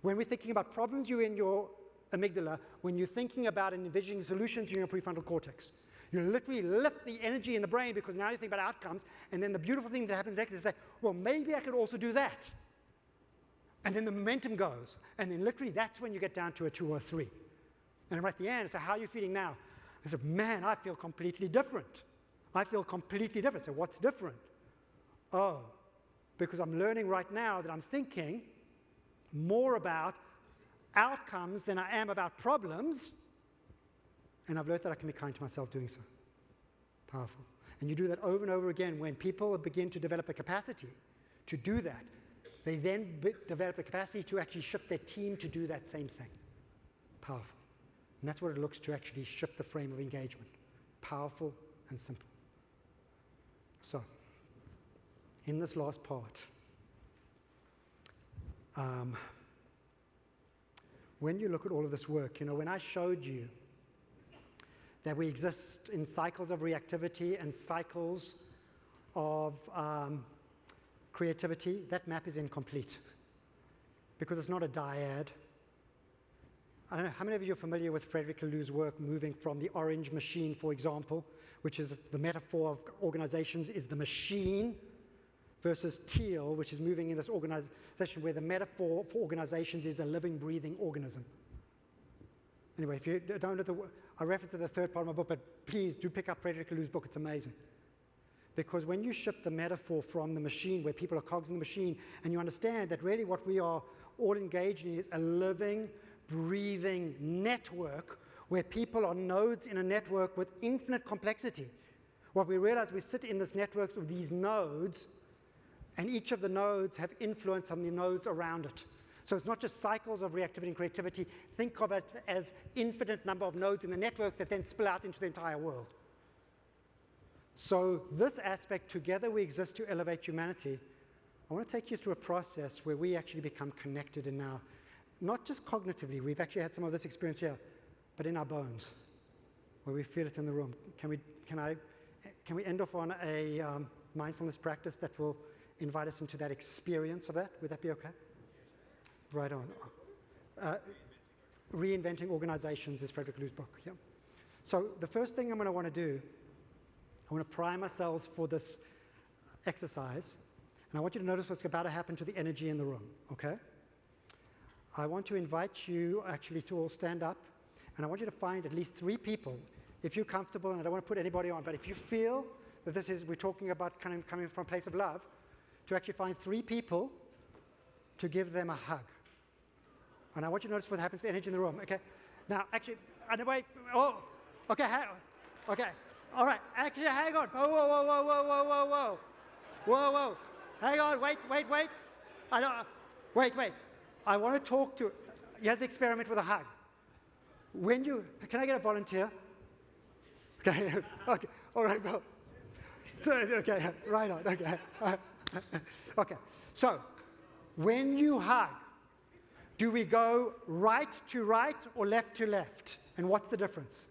when we're thinking about problems you're in your amygdala, when you're thinking about and envisioning solutions in your prefrontal cortex. You literally lift the energy in the brain because now you think about outcomes, and then the beautiful thing that happens next is say, well, maybe I could also do that. And then the momentum goes, and then literally that's when you get down to a 2 or 3. And right at the end, it's like, how are you feeling now? I said, man, I feel completely different. I feel completely different. So what's different? Oh, because I'm learning right now that I'm thinking more about outcomes than I am about problems, and I've learned that I can be kind to myself doing so. Powerful. And you do that over and over again. When people begin to develop the capacity to do that, they then develop the capacity to actually shift their team to do that same thing. Powerful. And that's what it looks to actually shift the frame of engagement. Powerful and simple. So, in this last part, when you look at all of this work, you know, when I showed you that we exist in cycles of reactivity and cycles of creativity, that map is incomplete because it's not a dyad. I don't know, how many of you are familiar with Frederick Laloux's work moving from the orange machine, for example, which is the metaphor of organizations is the machine, versus teal, which is moving in this organization where the metaphor for organizations is a living, breathing organism. Anyway, if you don't know I reference to the third part of my book, but please do pick up Frederick Laloux's book. It's amazing. Because when you shift the metaphor from the machine, where people are cogs in the machine, and you understand that really what we are all engaged in is a living, breathing network where people are nodes in a network with infinite complexity. What we realize, we sit in this network of these nodes, and each of the nodes have influence on the nodes around it. So it's not just cycles of reactivity and creativity. Think of it as infinite number of nodes in the network that then spill out into the entire world. So this aspect, together we exist to elevate humanity. I want to take you through a process where we actually become connected in now, not just cognitively, we've actually had some of this experience here, but in our bones, where we feel it in the room. Can we end off on a mindfulness practice that will invite us into that experience of that? Would that be okay? Right on. Reinventing Organizations is Frederick Laloux's book. Yeah. So the first thing I'm going to want to do, I want to prime ourselves for this exercise, and I want you to notice what's about to happen to the energy in the room, okay? I want to invite you actually to all stand up, and I want you to find at least 3 people, if you're comfortable, and I don't want to put anybody on, but if you feel that this is, we're talking about kind of coming from a place of love, to actually find 3 people to give them a hug. And I want you to notice what happens to the energy in the room, okay? Now, actually, wait, oh, okay, okay, all right, actually, hang on. Whoa, whoa, whoa, whoa, whoa, whoa, whoa, whoa. Whoa, whoa, hang on, wait. Wait. I want to talk to, here's the experiment with a hug. Can I get a volunteer? Okay, okay, all right, well. Okay, right on, okay. Okay, so when you hug, do we go right to right or left to left? And what's the difference?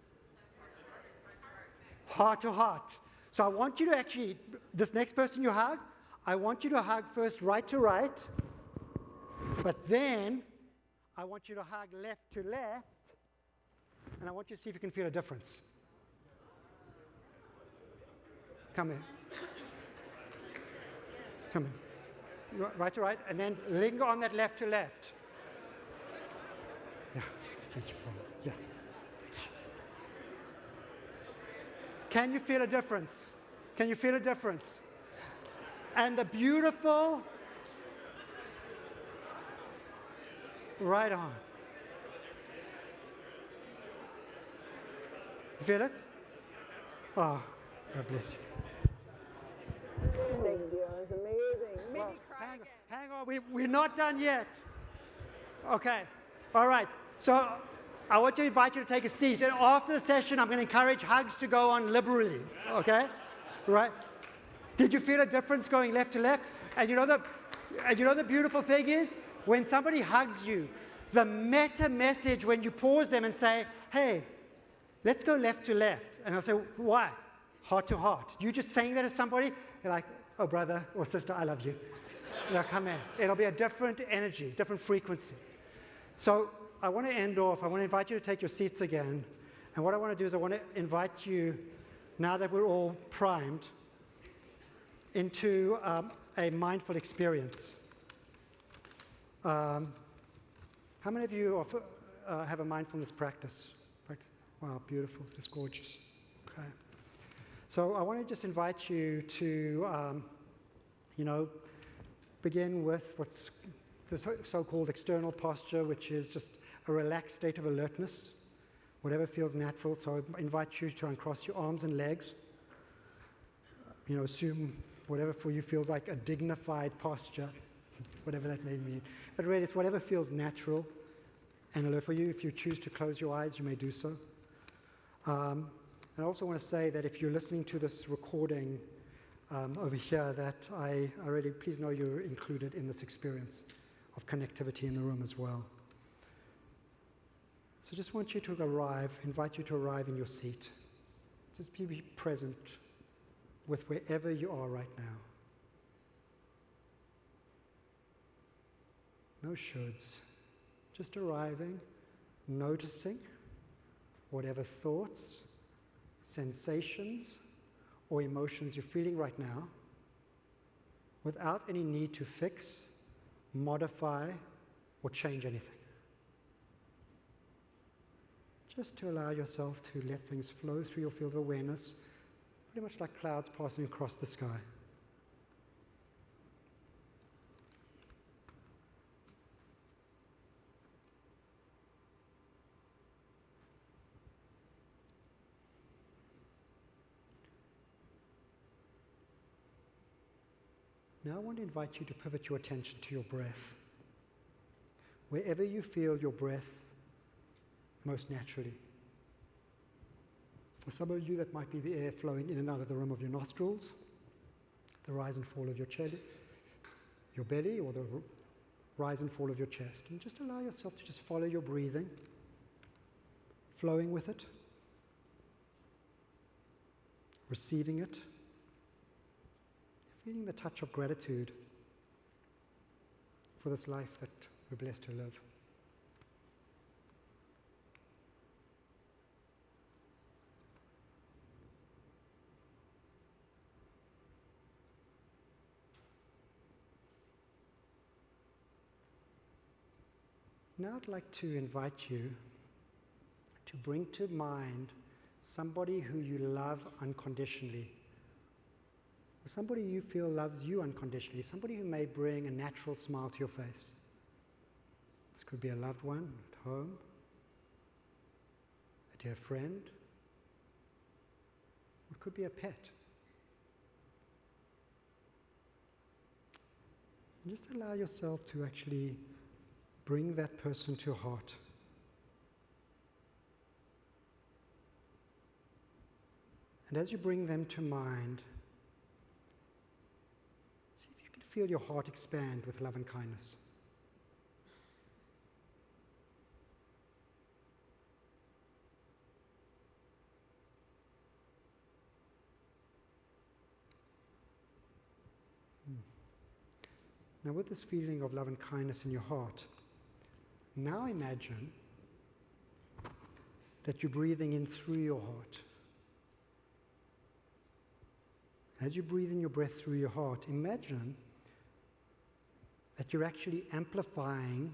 heart to heart. So I want you to actually, this next person you hug, I want you to hug first right to right, but then I want you to hug left to left, and I want you to see if you can feel a difference. Come here. Come here. Right to right, and then linger on that left to left. Yeah, thank you. Yeah. Can you feel a difference? Can you feel a difference? And the beautiful, right on. You feel it? Oh, God bless you. Thank you. It's amazing. Maybe cry again. Hang on, we're not done yet. Okay, all right. So I want to invite you to take a seat. And after the session, I'm going to encourage hugs to go on liberally, okay? Right? Did you feel a difference going left to left? And you know the beautiful thing is, when somebody hugs you, the meta message when you pause them and say, hey, let's go left to left. And I'll say, why? Heart to heart. You just saying that to somebody, you're like, oh, brother or sister, I love you. Now come in. It'll be a different energy, different frequency. So I want to end off. I want to invite you to take your seats again. And what I want to do is I want to invite you, now that we're all primed, into a mindful experience. How many of you have a mindfulness practice? Wow, beautiful. Just gorgeous. Okay. So I want to just invite you to, begin with what's the so-called external posture, which is just a relaxed state of alertness, whatever feels natural. So I invite you to uncross your arms and legs. Assume whatever for you feels like a dignified posture, whatever that may mean. But really, it's whatever feels natural and alert for you. If you choose to close your eyes, you may do so. And I also want to say that if you're listening to this recording over here, that I really, please know you're included in this experience of connectivity in the room as well. So just want you to invite you to arrive in your seat. Just be present with wherever you are right now. No shoulds, just arriving, noticing whatever thoughts, sensations, or emotions you're feeling right now, without any need to fix, modify, or change anything. Just to allow yourself to let things flow through your field of awareness, pretty much like clouds passing across the sky. Now I want to invite you to pivot your attention to your breath. Wherever you feel your breath most naturally. For some of you, that might be the air flowing in and out of the rim of your nostrils, the rise and fall of your belly, or the rise and fall of your chest. And just allow yourself to just follow your breathing, flowing with it, receiving it, feeling the touch of gratitude for this life that we're blessed to live. Now I'd like to invite you to bring to mind somebody who you love unconditionally, or somebody you feel loves you unconditionally, somebody who may bring a natural smile to your face. This could be a loved one at home, a dear friend, or it could be a pet. And just allow yourself to actually bring that person to your heart. And as you bring them to mind, see if you can feel your heart expand with love and kindness. Now with this feeling of love and kindness in your heart, now imagine that you're breathing in through your heart. As you breathe in your breath through your heart, imagine that you're actually amplifying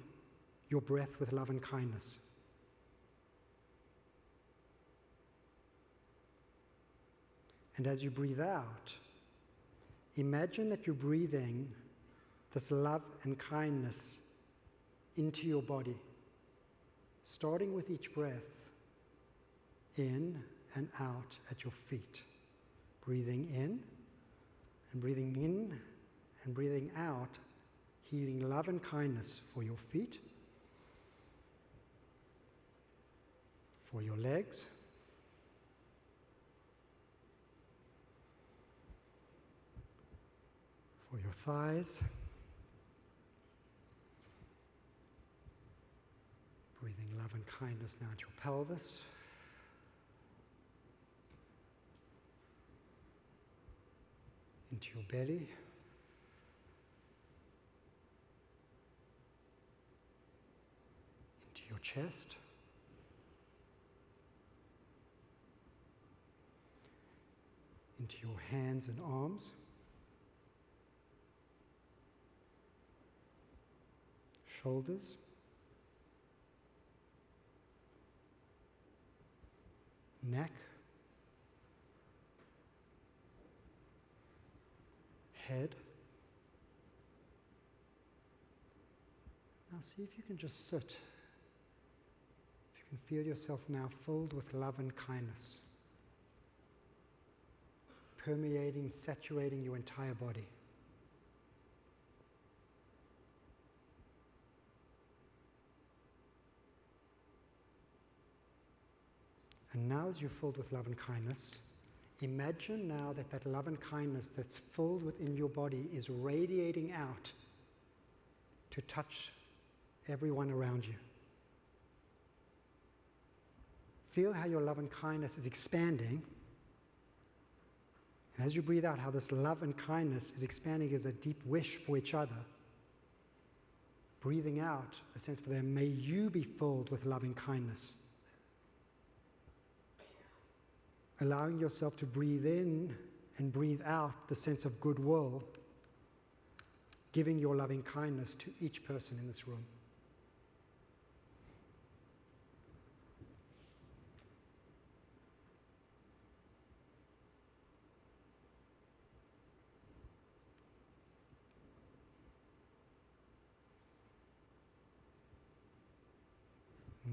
your breath with love and kindness. And as you breathe out, imagine that you're breathing this love and kindness into your body, starting with each breath, in and out at your feet. Breathing in and breathing in and breathing out, healing love and kindness for your feet, for your legs, for your thighs, breathing love and kindness now at your pelvis, into your belly, into your chest, into your hands and arms, shoulders, neck, head. Now see if you can just sit. If you can feel yourself now filled with love and kindness, permeating, saturating your entire body. And now as you're filled with love and kindness, imagine now that that love and kindness that's filled within your body is radiating out to touch everyone around you. Feel how your love and kindness is expanding. And as you breathe out, how this love and kindness is expanding as a deep wish for each other. Breathing out a sense for them, may you be filled with loving kindness. Allowing yourself to breathe in and breathe out the sense of goodwill, giving your loving kindness to each person in this room.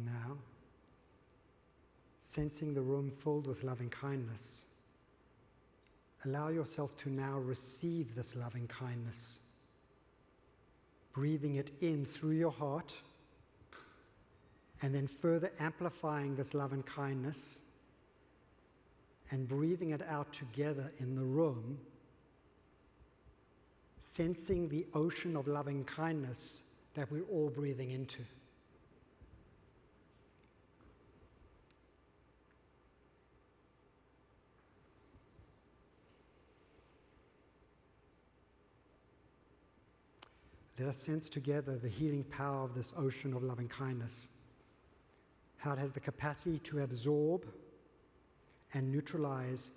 Now, sensing the room filled with loving kindness, allow yourself to now receive this loving kindness, breathing it in through your heart, and then further amplifying this love and kindness, and breathing it out together in the room, sensing the ocean of loving kindness that we're all breathing into. Let us sense together the healing power of this ocean of loving kindness, how it has the capacity to absorb and neutralize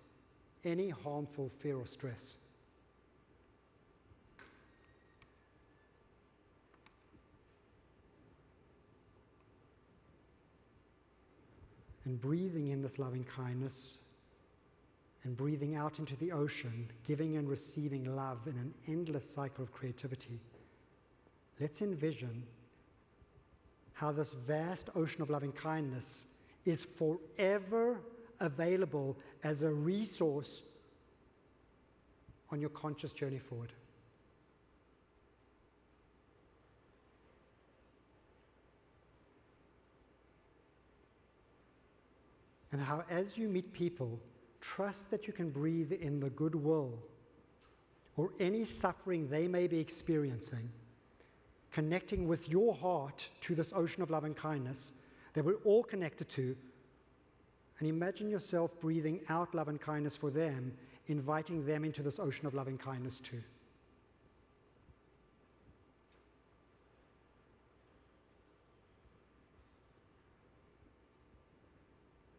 any harmful fear or stress. And breathing in this loving kindness and breathing out into the ocean, giving and receiving love in an endless cycle of creativity. Let's envision how this vast ocean of loving kindness is forever available as a resource on your conscious journey forward. And how, as you meet people, trust that you can breathe in the goodwill or any suffering they may be experiencing, connecting with your heart to this ocean of love and kindness that we're all connected to, and imagine yourself breathing out love and kindness for them, inviting them into this ocean of love and kindness too.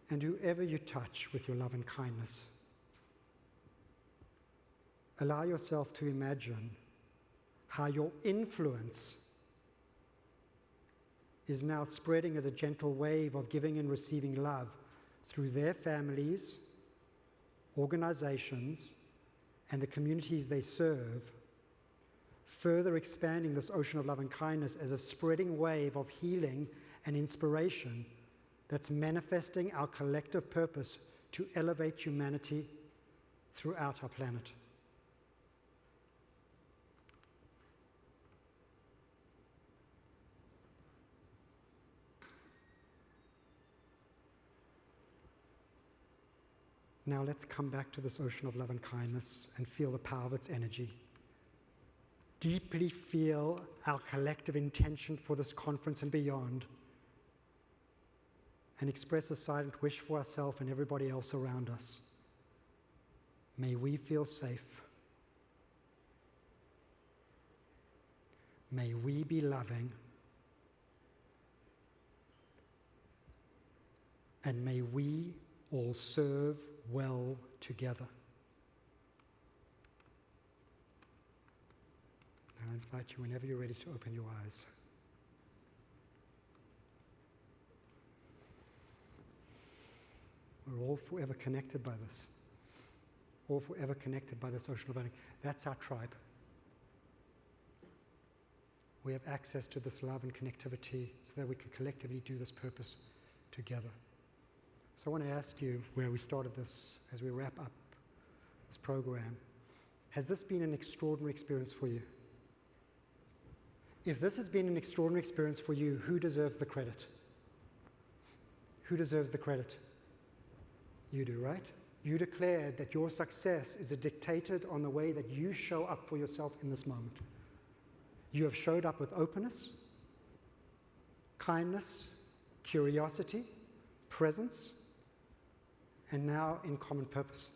and whoever you touch with your love and kindness. Allow yourself to imagine how your influence is now spreading as a gentle wave of giving and receiving love through their families, organizations, and the communities they serve, further expanding this ocean of love and kindness as a spreading wave of healing and inspiration that's manifesting our collective purpose to elevate humanity throughout our planet. Now let's come back to this ocean of love and kindness and feel the power of its energy. Deeply feel our collective intention for this conference and beyond, and express a silent wish for ourselves and everybody else around us. May we feel safe. May we be loving. And may we all serve well together. Now I invite you, whenever you're ready, to open your eyes. We're all forever connected by this. All forever connected by this ocean of learning. That's our tribe. We have access to this love and connectivity so that we can collectively do this purpose together. So I want to ask you, where we started this, as we wrap up this program, has this been an extraordinary experience for you? If this has been an extraordinary experience for you, who deserves the credit? Who deserves the credit? You do, right? You declared that your success is dictated on the way that you show up for yourself in this moment. You have showed up with openness, kindness, curiosity, presence, and now in common purpose.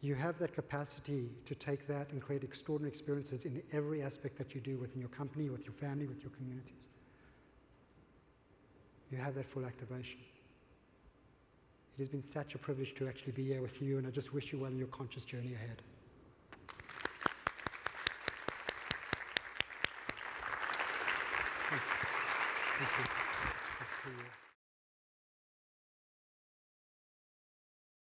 You have that capacity to take that and create extraordinary experiences in every aspect that you do within your company, with your family, with your communities. You have that full activation. It has been such a privilege to actually be here with you, and I just wish you well in your conscious journey ahead. Thank you. Thank you. Thanks to you.